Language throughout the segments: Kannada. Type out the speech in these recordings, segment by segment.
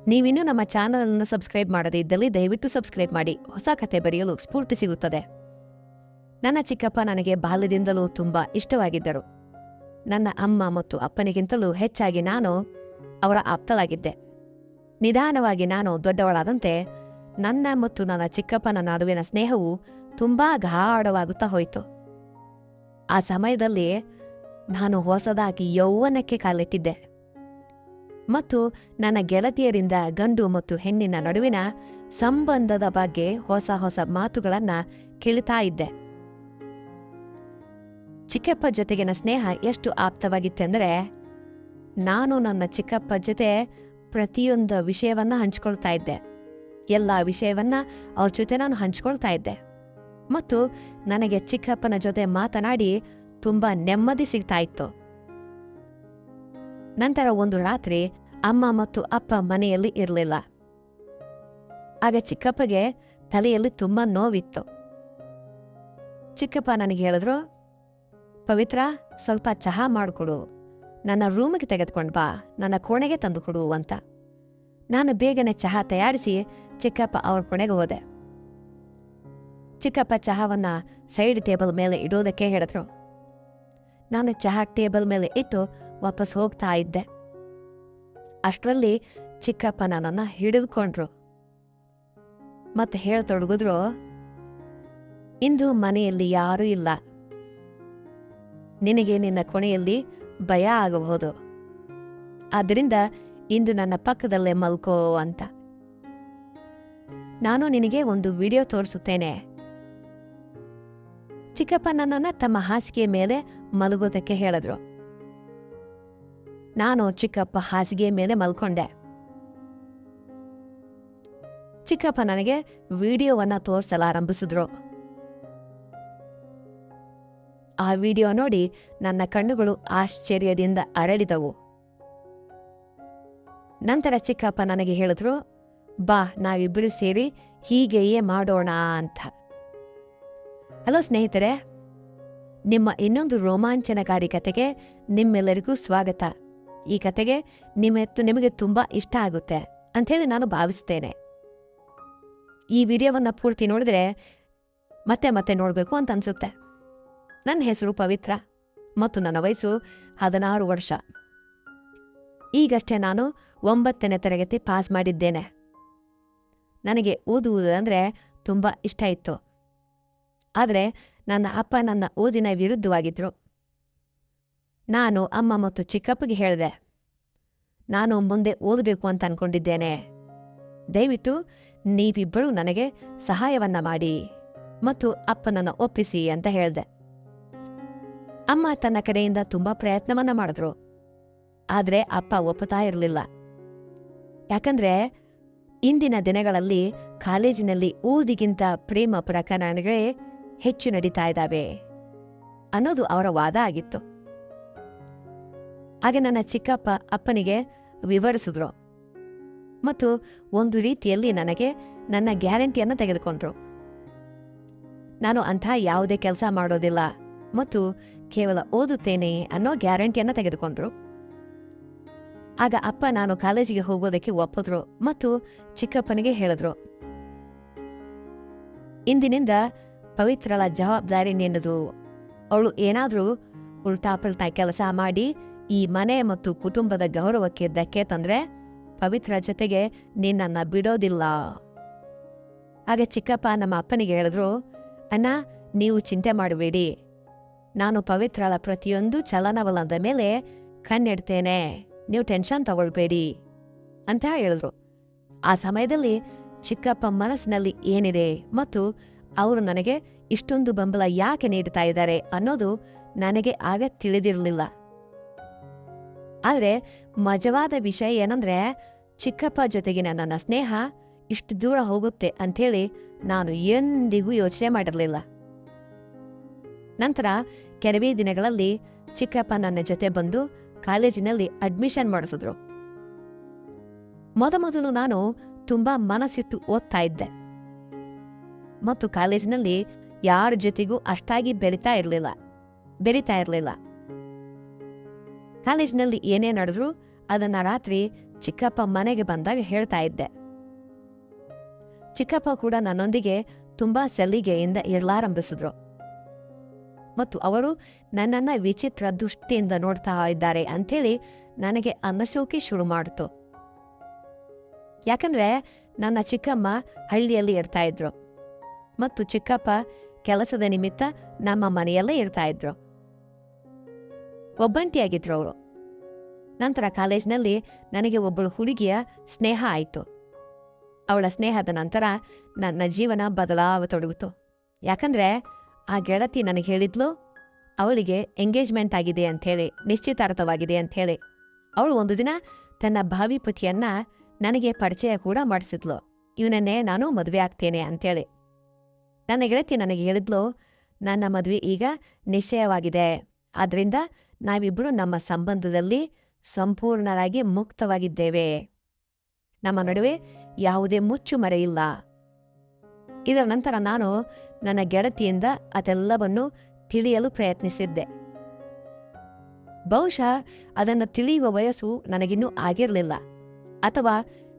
ನೀವಿನ್ನೂ ನಮ್ಮ ಚಾನಲನ್ನು ಸಬ್ಸ್ಕ್ರೈಬ್ ಮಾಡದೇ ಇದ್ದಲ್ಲಿ ದಯವಿಟ್ಟು ಸಬ್ಸ್ಕ್ರೈಬ್ ಮಾಡಿ. ಹೊಸ ಕತೆ ಬರೆಯಲು ಸ್ಫೂರ್ತಿ ಸಿಗುತ್ತದೆ. ನನ್ನ ಚಿಕ್ಕಪ್ಪ ನನಗೆ ಬಾಲ್ಯದಿಂದಲೂ ತುಂಬಾ ಇಷ್ಟವಾಗಿದ್ದರು. ನನ್ನ ಅಮ್ಮ ಮತ್ತು ಅಪ್ಪನಿಗಿಂತಲೂ ಹೆಚ್ಚಾಗಿ ನಾನು ಅವರ ಆಪ್ತಳಾಗಿದ್ದೆ. ನಿಧಾನವಾಗಿ ನಾನು ದೊಡ್ಡವಳಾದಂತೆ ನನ್ನ ಮತ್ತು ನನ್ನ ಚಿಕ್ಕಪ್ಪನ ನಡುವಿನ ಸ್ನೇಹವು ತುಂಬಾ ಗಾಢವಾಗುತ್ತಾ ಹೋಯಿತು. ಆ ಸಮಯದಲ್ಲಿ ನಾನು ಹೊಸದಾಗಿ ಯೌವನಕ್ಕೆ ಕಾಲೆತ್ತಿದ್ದೆ ಮತ್ತು ನನ್ನ ಗೆಳತಿಯರಿಂದ ಗಂಡು ಮತ್ತು ಹೆಣ್ಣಿನ ನಡುವಿನ ಸಂಬಂಧದ ಬಗ್ಗೆ ಹೊಸ ಹೊಸ ಮಾತುಗಳನ್ನ ಕೇಳುತ್ತಾ ಇದ್ದೆ. ಚಿಕ್ಕಪ್ಪ ಜೊತೆಗಿನ ಸ್ನೇಹ ಎಷ್ಟು ಆಪ್ತವಾಗಿತ್ತೆಂದರೆ, ನಾನು ನನ್ನ ಚಿಕ್ಕಪ್ಪ ಜೊತೆ ಪ್ರತಿಯೊಂದು ವಿಷಯವನ್ನ ಹಂಚ್ಕೊಳ್ತಾ ಇದ್ದೆ. ಎಲ್ಲ ವಿಷಯವನ್ನ ಅವ್ರ ಜೊತೆ ನಾನು ಹಂಚ್ಕೊಳ್ತಾ ಇದ್ದೆ ಮತ್ತು ನನಗೆ ಚಿಕ್ಕಪ್ಪನ ಜೊತೆ ಮಾತನಾಡಿ ತುಂಬಾ ನೆಮ್ಮದಿ ಸಿಗ್ತಾ ಇತ್ತು. ನಂತರ ಒಂದು ರಾತ್ರಿ ಅಮ್ಮ ಮತ್ತು ಅಪ್ಪ ಮನೆಯಲ್ಲಿ ಇರಲಿಲ್ಲ. ಆಗ ಚಿಕ್ಕಪ್ಪಗೆ ತಲೆಯಲ್ಲಿ ತುಂಬಾ ನೋವಿತ್ತು. ಚಿಕ್ಕಪ್ಪ ನನಗೆ ಹೇಳಿದ್ರು, ಪವಿತ್ರ, ಸ್ವಲ್ಪ ಚಹಾ ಮಾಡಿಕೊಡು, ನನ್ನ ರೂಮಿಗೆ ತೆಗೆದುಕೊಂಡು ಬಾ, ನನ್ನ ಕೋಣೆಗೆ ತಂದುಕೊಡು ಅಂತ. ನಾನು ಬೇಗನೆ ಚಹಾ ತಯಾರಿಸಿ ಚಿಕ್ಕಪ್ಪ ಅವ್ರ ಕೋಣೆಗೆ ಹೋದೆ. ಚಿಕ್ಕಪ್ಪ ಚಹಾವನ್ನ ಸೈಡ್ ಟೇಬಲ್ ಮೇಲೆ ಇಡೋದಕ್ಕೆ ಹೇಳಿದ್ರು. ನಾನು ಚಹಾ ಟೇಬಲ್ ಮೇಲೆ ಇಟ್ಟು ವಾಪಸ್ ಹೋಗ್ತಾ ಇದ್ದೆ. ಅಷ್ಟರಲ್ಲಿ ಚಿಕ್ಕಪ್ಪ ನನ್ನನ್ನು ಹಿಡಿದುಕೊಂಡ್ರು ಮತ್ತೆ ಹೇಳ್ತೊಡಗಿದ್ರು, ಇಂದು ಮನೆಯಲ್ಲಿ ಯಾರೂ ಇಲ್ಲ, ನಿನಗೆ ನಿನ್ನ ಕೊನೆಯಲ್ಲಿ ಭಯ ಆಗಬಹುದು, ಆದ್ದರಿಂದ ಇಂದು ನನ್ನ ಪಕ್ಕದಲ್ಲೇ ಮಲ್ಕೋ ಅಂತ. ನಾನು ನಿನಗೆ ಒಂದು ವಿಡಿಯೋ ತೋರಿಸುತ್ತೇನೆ. ಚಿಕ್ಕಪ್ಪ ನನ್ನನ್ನು ತಮ್ಮ ಹಾಸಿಗೆ ಮೇಲೆ ಮಲಗೋದಕ್ಕೆ ಹೇಳಿದ್ರು. ನಾನು ಚಿಕ್ಕಪ್ಪ ಹಾಸಿಗೆ ಮೇಲೆ ಮಲ್ಕೊಂಡೆ. ಚಿಕ್ಕಪ್ಪ ನನಗೆ ವಿಡಿಯೋವನ್ನ ತೋರಿಸಲಾರಂಭಿಸಿದ್ರು. ಆ ವಿಡಿಯೋ ನೋಡಿ ನನ್ನ ಕಣ್ಣುಗಳು ಆಶ್ಚರ್ಯದಿಂದ ಅರಳಿದವು. ನಂತರ ಚಿಕ್ಕಪ್ಪ ನನಗೆ ಹೇಳಿದ್ರು, ಬಾ, ನಾವಿಬ್ಬರು ಸೇರಿ ಹೀಗೆಯೇ ಮಾಡೋಣ ಅಂತ. ಹಲೋ ಸ್ನೇಹಿತರೆ, ನಿಮ್ಮ ಇನ್ನೊಂದು ರೋಮಾಂಚನಕಾರಿ ಕತೆಗೆ ನಿಮ್ಮೆಲ್ಲರಿಗೂ ಸ್ವಾಗತ. ಈ ಕತೆಗೆ ನಿಮಗೆ ತುಂಬಾ ಇಷ್ಟ ಆಗುತ್ತೆ ಅಂಥೇಳಿ ನಾನು ಭಾವಿಸ್ತೇನೆ. ಈ ವಿಡಿಯೋವನ್ನ ಪೂರ್ತಿ ನೋಡಿದ್ರೆ ಮತ್ತೆ ಮತ್ತೆ ನೋಡಬೇಕು ಅಂತ ಅನ್ಸುತ್ತೆ. ನನ್ನ ಹೆಸರು ಪವಿತ್ರ ಮತ್ತು ನನ್ನ ವಯಸ್ಸು 16 ವರ್ಷ. ಈಗಷ್ಟೇ ನಾನು 9ನೇ ತರಗತಿ ಪಾಸ್ ಮಾಡಿದ್ದೇನೆ. ನನಗೆ ಓದುವುದಂದ್ರೆ ತುಂಬಾ ಇಷ್ಟ ಇತ್ತು. ಆದರೆ ನನ್ನ ಅಪ್ಪ ನನ್ನ ಓದಿನ ವಿರುದ್ಧವಾಗಿದ್ರು. ನಾನು ಅಮ್ಮ ಮತ್ತು ಚಿಕ್ಕಪ್ಪಗೆ ಹೇಳಿದೆ, ನಾನು ಮುಂದೆ ಓದಬೇಕು ಅಂತ ಅನ್ಕೊಂಡಿದ್ದೇನೆ, ದಯವಿಟ್ಟು ನೀವಿಬ್ಬರೂ ನನಗೆ ಸಹಾಯವನ್ನ ಮಾಡಿ ಮತ್ತು ಅಪ್ಪನನ್ನ ಒಪ್ಪಿಸಿ ಅಂತ ಹೇಳಿದೆ. ಅಮ್ಮ ತನ್ನ ಕಡೆಯಿಂದ ತುಂಬಾ ಪ್ರಯತ್ನವನ್ನ ಮಾಡಿದ್ರು. ಆದ್ರೆ ಅಪ್ಪ ಒಪ್ಪುತ್ತಾ ಇರಲಿಲ್ಲ. ಯಾಕಂದ್ರೆ ಇಂದಿನ ದಿನಗಳಲ್ಲಿ ಕಾಲೇಜಿನಲ್ಲಿ ಓದಿಗಿಂತ ಪ್ರೇಮ ಪ್ರಕರಣಗಳೇ ಹೆಚ್ಚು ನಡೀತಾ ಇದ್ದಾವೆ ಅನ್ನೋದು ಅವರ ವಾದ ಆಗಿತ್ತು. ಹಾಗೆ ನನ್ನ ಚಿಕ್ಕಪ್ಪ ಅಪ್ಪನಿಗೆ ವಿವರಿಸಿದ್ರು ಮತ್ತು ಒಂದು ರೀತಿಯಲ್ಲಿ ನನಗೆ ನನ್ನ ಗ್ಯಾರಂಟಿಯನ್ನು ತೆಗೆದುಕೊಂಡ್ರು. ನಾನು ಅಂಥ ಯಾವುದೇ ಕೆಲಸ ಮಾಡೋದಿಲ್ಲ ಮತ್ತು ಕೇವಲ ಓದುತ್ತೇನೆ ಅನ್ನೋ ಗ್ಯಾರಂಟಿಯನ್ನು ತೆಗೆದುಕೊಂಡ್ರು. ಆಗ ಅಪ್ಪ ನಾನು ಕಾಲೇಜಿಗೆ ಹೋಗೋದಕ್ಕೆ ಒಪ್ಪಿದ್ರು ಮತ್ತು ಚಿಕ್ಕಪ್ಪನಿಗೆ ಹೇಳಿದ್ರು, ಇಂದಿನಿಂದ ಪವಿತ್ರಳ ಜವಾಬ್ದಾರಿ ನಿನ್ನದು. ಅವಳು ಏನಾದ್ರೂ ಉಲ್ಟಾಪಲ್ಟಾ ಕೆಲಸ ಮಾಡಿ ಈ ಮನೆ ಮತ್ತು ಕುಟುಂಬದ ಗೌರವಕ್ಕೆ ಧಕ್ಕೆ ತಂದ್ರೆ ಪವಿತ್ರ ಜೊತೆಗೆ ನಿನ್ನನ್ನ ಬಿಡೋದಿಲ್ಲ. ಹಾಗೆ ಚಿಕ್ಕಪ್ಪ ನಮ್ಮ ಅಪ್ಪನಿಗೆ ಹೇಳಿದ್ರು, ಅಣ್ಣ, ನೀವು ಚಿಂತೆ ಮಾಡಬೇಡಿ, ನಾನು ಪವಿತ್ರಳ ಪ್ರತಿಯೊಂದು ಚಲನವಲನದ ಮೇಲೆ ಕಣ್ಣಿಡ್ತೇನೆ, ನೀವು ಟೆನ್ಷನ್ ತಗೊಳ್ಬೇಡಿ ಅಂತ ಹೇಳಿದ್ರು. ಆ ಸಮಯದಲ್ಲಿ ಚಿಕ್ಕಪ್ಪ ಮನಸ್ಸಿನಲ್ಲಿ ಏನಿದೆ ಮತ್ತು ಅವರು ನನಗೆ ಇಷ್ಟೊಂದು ಬೆಂಬಲ ಯಾಕೆ ನೀಡ್ತಾ ಇದ್ದಾರೆ ಅನ್ನೋದು ನನಗೆ ಆಗ ತಿಳಿದಿರಲಿಲ್ಲ. ಆದರೆ ಮಜವಾದ ವಿಷಯ ಏನಂದ್ರೆ, ಚಿಕ್ಕಪ್ಪ ಜೊತೆಗಿನ ನನ್ನ ಸ್ನೇಹ ಇಷ್ಟು ದೂರ ಹೋಗುತ್ತೆ ಅಂಥೇಳಿ ನಾನು ಎಂದಿಗೂ ಯೋಚನೆ ಮಾಡಿರಲಿಲ್ಲ. ನಂತರ ಕೆಲವೇ ದಿನಗಳಲ್ಲಿ ಚಿಕ್ಕಪ್ಪ ನನ್ನ ಜೊತೆ ಬಂದು ಕಾಲೇಜಿನಲ್ಲಿ ಅಡ್ಮಿಷನ್ ಮಾಡಿಸಿದ್ರು. ಮೊದಮೊದಲು ನಾನು ತುಂಬಾ ಮನಸ್ಸಿಟ್ಟು ಓದ್ತಾ ಇದ್ದೆ ಮತ್ತು ಕಾಲೇಜಿನಲ್ಲಿ ಯಾರ ಜೊತೆಗೂ ಅಷ್ಟಾಗಿ ಬೆರಿತಾ ಇರಲಿಲ್ಲ. ಕಾಲೇಜಿನಲ್ಲಿ ಏನೇ ನಡೆದ್ರು ಅದನ್ನ ರಾತ್ರಿ ಚಿಕ್ಕಪ್ಪ ಮನೆಗೆ ಬಂದಾಗ ಹೇಳ್ತಾ ಇದ್ದೆ. ಚಿಕ್ಕಪ್ಪ ಕೂಡ ನನ್ನೊಂದಿಗೆ ತುಂಬಾ ಸಲಿಗೆಯಿಂದ ಇರಲಾರಂಭಿಸಿದ್ರು ಮತ್ತು ಅವರು ನನ್ನನ್ನ ವಿಚಿತ್ರ ದೃಷ್ಟಿಯಿಂದ ನೋಡ್ತಾ ಇದ್ದಾರೆ ಅಂಥೇಳಿ ನನಗೆ ಅನ್ನಿಸೋಕೆ ಶುರು ಮಾಡಿತು. ಯಾಕಂದ್ರೆ ನನ್ನ ಚಿಕ್ಕಮ್ಮ ಹಳ್ಳಿಯಲ್ಲಿ ಇರ್ತಾ ಇದ್ರು ಮತ್ತು ಚಿಕ್ಕಪ್ಪ ಕೆಲಸದ ನಿಮಿತ್ತ ನಮ್ಮ ಮನೆಯಲ್ಲೇ ಇರ್ತಾ ಇದ್ರು. ಒಬ್ಬಂಟಿಯಾಗಿದ್ರು ಅವರು. ನಂತರ ಕಾಲೇಜ್ನಲ್ಲಿ ನನಗೆ ಒಬ್ಬಳು ಹುಡುಗಿಯ ಸ್ನೇಹ ಆಯಿತು. ಅವಳ ಸ್ನೇಹದ ನಂತರ ನನ್ನ ಜೀವನ ಬದಲಾವತೊಡಗಿತು. ಯಾಕಂದ್ರೆ ಆ ಗೆಳತಿ ನನಗೆ ಹೇಳಿದ್ಲು ಅವಳಿಗೆ ಎಂಗೇಜ್ಮೆಂಟ್ ಆಗಿದೆ ಅಂಥೇಳಿ, ನಿಶ್ಚಿತಾರ್ಥವಾಗಿದೆ ಅಂಥೇಳಿ. ಅವಳು ಒಂದು ದಿನ ತನ್ನ ಭಾವಿ ಪತಿಯನ್ನ ನನಗೆ ಪರಿಚಯ ಕೂಡ ಮಾಡಿಸಿದ್ಲು. ಇವನನ್ನೇ ನಾನು ಮದುವೆ ಆಗ್ತೇನೆ ಅಂಥೇಳಿ. ನನ್ನ ಗೆಳತಿ ನನಗೆ ಹೇಳಿದ್ಲು, ನನ್ನ ಮದುವೆ ಈಗ ನಿಶ್ಚಯವಾಗಿದೆ, ಆದ್ರಿಂದ ನಾವಿಬ್ಬರು ನಮ್ಮ ಸಂಬಂಧದಲ್ಲಿ ಸಂಪೂರ್ಣರಾಗಿ ಮುಕ್ತವಾಗಿದ್ದೇವೆ. ನಮ್ಮ ನಡುವೆ ಯಾವುದೇ ಮುಚ್ಚುಮರೆ ಇಲ್ಲ. ಇದರ ನಂತರ ನಾನು ನನ್ನ ಗೆಳತಿಯಿಂದ ಅದೆಲ್ಲವನ್ನು ತಿಳಿಯಲು ಪ್ರಯತ್ನಿಸಿದ್ದೆ. ಬಹುಶಃ ಅದನ್ನು ತಿಳಿಯುವ ವಯಸ್ಸು ನನಗಿನ್ನೂ ಆಗಿರಲಿಲ್ಲ, ಅಥವಾ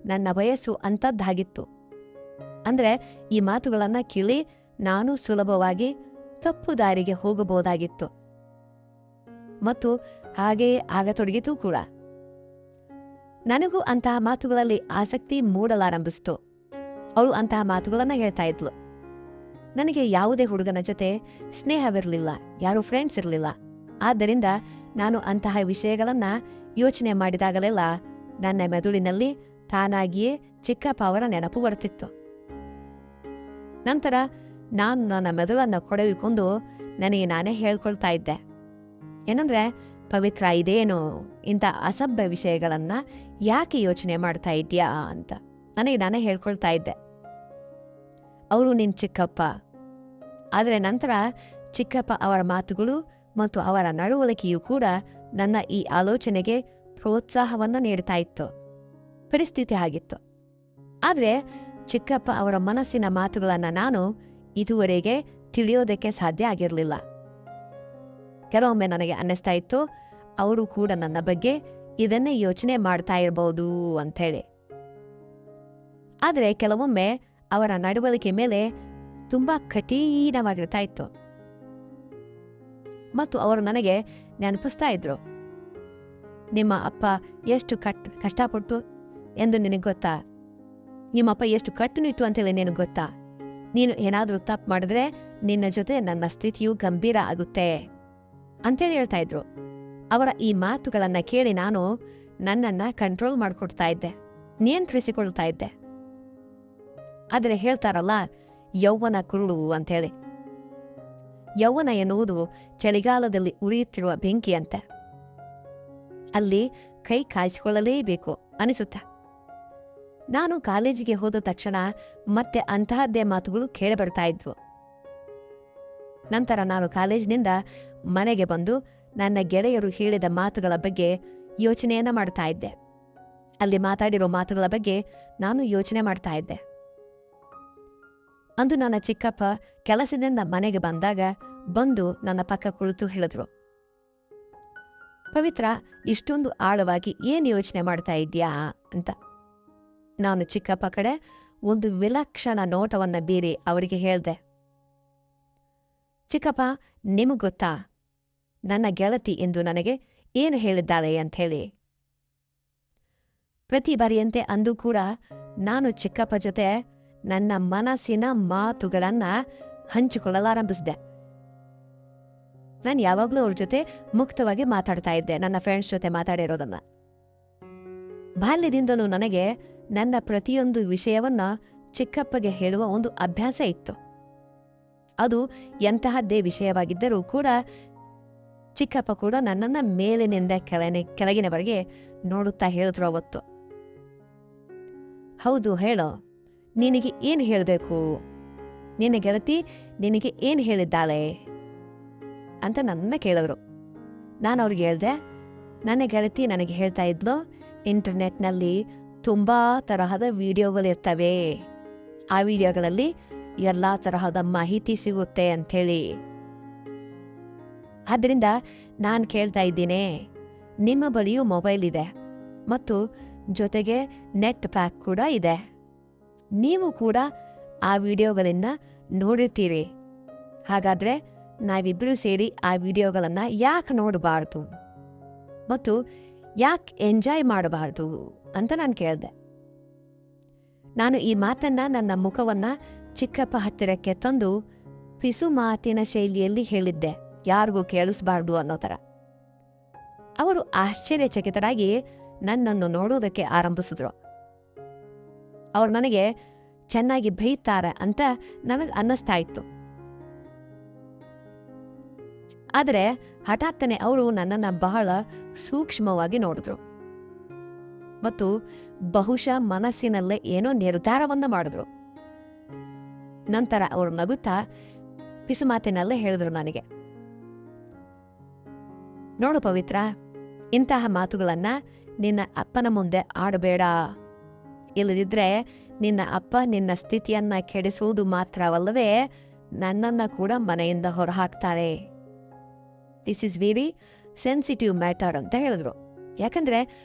ನನ್ನ ವಯಸ್ಸು ಅಂಥದ್ದಾಗಿತ್ತು. ಅಂದ್ರೆ ಈ ಮಾತುಗಳನ್ನು ಕೇಳಿ ನಾನು ಸುಲಭವಾಗಿ ತಪ್ಪು ದಾರಿಗೆ ಹೋಗಬಹುದಾಗಿತ್ತು ಮತ್ತು ಹಾಗೆಯೇ ಆಗತೊಡಗಿತು ಕೂಡ. ನನಗೂ ಅಂತಹ ಮಾತುಗಳಲ್ಲಿ ಆಸಕ್ತಿ ಮೂಡಲಾರಂಭಿಸಿತು. ಅವಳು ಅಂತಹ ಮಾತುಗಳನ್ನು ಹೇಳ್ತಾ ಇದ್ಲು. ನನಗೆ ಯಾವುದೇ ಹುಡುಗನ ಜೊತೆ ಸ್ನೇಹವಿರಲಿಲ್ಲ, ಯಾರೂ ಫ್ರೆಂಡ್ಸ್ ಇರಲಿಲ್ಲ. ಆದ್ದರಿಂದ ನಾನು ಅಂತಹ ವಿಷಯಗಳನ್ನ ಯೋಚನೆ ಮಾಡಿದಾಗಲೆಲ್ಲ ನನ್ನ ಮೆದುಳಿನಲ್ಲಿ ತಾನಾಗಿಯೇ ಚಿಕ್ಕಪ್ಪ ಅವರ ನೆನಪು ಬರ್ತಿತ್ತು. ನಂತರ ನಾನು ನನ್ನ ಮೆದುಳನ್ನು ಕೊಡವಿಕೊಂಡು ನನಗೆ ನಾನೇ ಹೇಳ್ಕೊಳ್ತಾ ಇದ್ದೆ. ಏನಂದ್ರೆ, ಪವಿತ್ರ, ಇದೇನು ಇಂಥ ಅಸಭ್ಯ ವಿಷಯಗಳನ್ನ ಯಾಕೆ ಯೋಚನೆ ಮಾಡ್ತಾ ಇದ್ಯಾ ಅಂತ ನನಗೆ ನಾನೇ ಹೇಳ್ಕೊಳ್ತಾ ಇದ್ದೆ. ಅವರು ನಿನ್ನ ಚಿಕ್ಕಪ್ಪ. ಆದರೆ ನಂತರ ಚಿಕ್ಕಪ್ಪ ಅವರ ಮಾತುಗಳು ಮತ್ತು ಅವರ ನಡವಳಿಕೆಯೂ ಕೂಡ ನನ್ನ ಈ ಆಲೋಚನೆಗೆ ಪ್ರೋತ್ಸಾಹವನ್ನು ನೀಡ್ತಾ ಇತ್ತು. ಪರಿಸ್ಥಿತಿ ಆಗಿತ್ತು. ಆದರೆ ಚಿಕ್ಕಪ್ಪ ಅವರ ಮನಸ್ಸಿನ ಮಾತುಗಳನ್ನು ನಾನು ಇದುವರೆಗೆ ತಿಳಿಯೋದಕ್ಕೆ ಸಾಧ್ಯ ಆಗಿರಲಿಲ್ಲ. ಕೆಲವೊಮ್ಮೆ ನನಗೆ ಅನ್ನಿಸ್ತಾ ಇತ್ತು ಅವರು ಕೂಡ ನನ್ನ ಬಗ್ಗೆ ಇದನ್ನೇ ಯೋಚನೆ ಮಾಡ್ತಾ ಇರಬಹುದು ಅಂಥೇಳಿ. ಆದರೆ ಕೆಲವೊಮ್ಮೆ ಅವರ ನಡವಳಿಕೆ ಮೇಲೆ ತುಂಬಾ ಕಠಿಣವಾಗಿರ್ತಾ ಇತ್ತು ಮತ್ತು ಅವರು ನನಗೆ ನೆನಪಿಸ್ತಾ ಇದ್ರು, ನಿಮ್ಮ ಅಪ್ಪ ಎಷ್ಟು ಕಷ್ಟಪಟ್ಟು ಎಂದು ನಿನಗೆ ಗೊತ್ತಾ? ನಿಮ್ಮಪ್ಪ ಎಷ್ಟು ಕಟ್ಟುನಿಟ್ಟು ಅಂತೇಳಿ ನಿನಗೆ ಗೊತ್ತಾ? ನೀನು ಏನಾದರೂ ತಪ್ಪು ಮಾಡಿದ್ರೆ ನಿನ್ನ ಜೊತೆ ನನ್ನ ಸ್ಥಿತಿಯು ಗಂಭೀರ ಆಗುತ್ತೆ ಅಂತೇಳಿ ಹೇಳ್ತಾ ಇದ್ರು. ಅವರ ಈ ಮಾತುಗಳನ್ನ ಕೇಳಿ ನಾನು ನನ್ನನ್ನ ಕಂಟ್ರೋಲ್ ಮಾಡ್ಕೊಡ್ತಾ ಇದ್ದೆ, ನಿಯಂತ್ರಿಸಿಕೊಳ್ತಾ ಇದ್ದೆ. ಆದರೆ ಹೇಳ್ತಾರಲ್ಲ, ಯೌವನ ಕುರುಡು ಅಂಥೇಳಿ. ಯೌವನ ಎನ್ನುವುದು ಚಳಿಗಾಲದಲ್ಲಿ ಉರಿಯುತ್ತಿರುವ ಬೆಂಕಿಯಂತೆ. ಅಲ್ಲಿ ಕೈ ಕಾಯಿಸಿಕೊಳ್ಳಲೇಬೇಕು ಅನಿಸುತ್ತೆ. ನಾನು ಕಾಲೇಜಿಗೆ ಹೋದ ತಕ್ಷಣ ಮತ್ತೆ ಅಂತಹದ್ದೇ ಮಾತುಗಳು ಕೇಳಿಬರ್ತಾ ಇದ್ವು. ನಂತರ ನಾನು ಕಾಲೇಜಿನಿಂದ ಮನೆಗೆ ಬಂದು ನನ್ನ ಗೆಳೆಯರು ಹೇಳಿದ ಮಾತುಗಳ ಬಗ್ಗೆ ಯೋಚನೆಯನ್ನ ಮಾಡ್ತಾ ಇದ್ದೆ. ಅಲ್ಲಿ ಮಾತಾಡಿರೋ ಮಾತುಗಳ ಬಗ್ಗೆ ನಾನು ಯೋಚನೆ ಮಾಡ್ತಾ ಇದ್ದೆ. ಅಂದು ನನ್ನ ಚಿಕ್ಕಪ್ಪ ಕೆಲಸದಿಂದ ಮನೆಗೆ ಬಂದಾಗ ಬಂದು ನನ್ನ ಪಕ್ಕ ಕುಳಿತು ಹೇಳಿದ್ರು, ಪವಿತ್ರ, ಇಷ್ಟೊಂದು ಆಳವಾಗಿ ಏನು ಯೋಚನೆ ಮಾಡ್ತಾ ಇದ್ಯಾ ಅಂತ. ನಾನು ಚಿಕ್ಕಪ್ಪ ಕಡೆ ಒಂದು ವಿಲಕ್ಷಣ ನೋಟವನ್ನ ಬೀರಿ ಅವರಿಗೆ ಹೇಳ್ದೆ, ಚಿಕ್ಕಪ್ಪ, ನಿಮಗೆ ಗೊತ್ತಾ ನನ್ನ ಗೆಳತಿ ಎಂದು ನನಗೆ ಏನು ಹೇಳಿದ್ದಾಳೆ ಅಂಥೇಳಿ? ಪ್ರತಿ ಬಾರಿಯಂತೆ ಅಂದು ಕೂಡ ನಾನು ಚಿಕ್ಕಪ್ಪ ಜೊತೆ ನನ್ನ ಮನಸ್ಸಿನ ಮಾತುಗಳನ್ನ ಹಂಚಿಕೊಳ್ಳಲಾರಂಭಿಸಿದೆ. ನಾನು ಯಾವಾಗಲೂ ಅವ್ರ ಜೊತೆ ಮುಕ್ತವಾಗಿ ಮಾತಾಡ್ತಾ ಇದ್ದೆ, ನನ್ನ ಫ್ರೆಂಡ್ಸ್ ಜೊತೆ ಮಾತಾಡಿರೋದನ್ನ. ಬಾಲ್ಯದಿಂದಲೂ ನನಗೆ ನನ್ನ ಪ್ರತಿಯೊಂದು ವಿಷಯವನ್ನ ಚಿಕ್ಕಪ್ಪಗೆ ಹೇಳುವ ಒಂದು ಅಭ್ಯಾಸ ಇತ್ತು. ಅದು ಎಂತಹದ್ದೇ ವಿಷಯವಾಗಿದ್ದರೂ ಕೂಡ ಚಿಕ್ಕಪ್ಪ ಕೂಡ ನನ್ನನ್ನ ಮೇಲಿನಿಂದ ಕೆಳಗಿನವರೆಗೆ ನೋಡುತ್ತಾ ಹೇಳಿದ್ರು ಅವತ್ತು. ಹೌದು, ಹೇಳೋ, ನಿನಗೆ ಏನು ಹೇಳಬೇಕು? ನಿನ್ನ ಗೆಳತಿ ನಿನಗೆ ಏನು ಹೇಳಿದ್ದಾಳೆ ಅಂತ ನನ್ನ ಕೇಳಿದ್ರು. ನಾನು ಅವ್ರಿಗೆ ಹೇಳ್ದೆ, ನನ್ನ ಗೆಳತಿ ನನಗೆ ಹೇಳ್ತಾ ಇದ್ಲು, ಇಂಟರ್ನೆಟ್ನಲ್ಲಿ ತುಂಬಾ ತರಹದ ವಿಡಿಯೋಗಳಿರ್ತವೆ, ಆ ವಿಡಿಯೋಗಳಲ್ಲಿ ಎಲ್ಲ ತರಹದ ಮಾಹಿತಿ ಸಿಗುತ್ತೆ ಅಂಥೇಳಿ. ಆದ್ದರಿಂದ ನಾನು ಕೇಳ್ತಾ ಇದ್ದೀನಿ, ನಿಮ್ಮ ಬಳಿಯೂ ಮೊಬೈಲ್ ಇದೆ ಮತ್ತು ಜೊತೆಗೆ ನೆಟ್ ಪ್ಯಾಕ್ ಕೂಡ ಇದೆ. ನೀವು ಕೂಡ ಆ ವಿಡಿಯೋಗಳಿಂದ ನೋಡಿರ್ತೀರಿ. ಹಾಗಾದರೆ ನಾವಿಬ್ಬರೂ ಸೇರಿ ಆ ವಿಡಿಯೋಗಳನ್ನು ಯಾಕೆ ನೋಡಬಾರ್ದು ಮತ್ತು ಯಾಕೆ ಎಂಜಾಯ್ ಮಾಡಬಾರ್ದು ಅಂತ ನಾನು ಕೇಳಿದೆ. ನಾನು ಈ ಮಾತನ್ನು ನನ್ನ ಮುಖವನ್ನು ಚಿಕ್ಕಪ್ಪ ಹತ್ತಿರಕ್ಕೆ ತಂದು ಪಿಸು ಮಾತಿನ ಶೈಲಿಯಲ್ಲಿ ಹೇಳಿದ್ದೆ, ಯಾರಿಗೂ ಕೇಳಿಸ್ಬಾರ್ದು ಅನ್ನೋ ಥರ. ಅವರು ಆಶ್ಚರ್ಯಚಕಿತರಾಗಿ ನನ್ನನ್ನು ನೋಡೋದಕ್ಕೆ ಆರಂಭಿಸಿದ್ರು. ಅವ್ರು ನನಗೆ ಚೆನ್ನಾಗಿ ಬೈತಾರೆ ಅಂತ ನನಗೆ ಅನ್ನಿಸ್ತಾ ಇತ್ತು. ಆದರೆ ಹಠಾತ್ತನೆ ಅವರು ನನ್ನನ್ನು ಬಹಳ ಸೂಕ್ಷ್ಮವಾಗಿ ನೋಡಿದ್ರು ಮತ್ತು ಬಹುಶಃ ಮನಸ್ಸಿನಲ್ಲೇ ಏನೋ ನಿರ್ಧಾರವನ್ನು ಮಾಡಿದ್ರು. ನಂತರ ಅವರು ನಗುತ್ತಾ ಪಿಸುಮಾತಿನಲ್ಲೇ ಹೇಳಿದ್ರು ನನಗೆ, ನೋಡು ಪವಿತ್ರ, ಇಂತಹ ಮಾತುಗಳನ್ನ ನಿನ್ನ ಅಪ್ಪನ ಮುಂದೆ ಆಡಬೇಡ. ಇಲ್ಲದಿದ್ರೆ ನಿನ್ನ ಅಪ್ಪ ನಿನ್ನ ಸ್ಥಿತಿಯನ್ನ ಕೆಡಿಸುವುದು ಮಾತ್ರವಲ್ಲವೇ ನನ್ನನ್ನು ಕೂಡ ಮನೆಯಿಂದ ಹೊರಹಾಕ್ತಾರೆ. This is very sensitive matter ಅಂತ ಹೇಳಿದ್ರು. ಯಾಕಂದ್ರೆ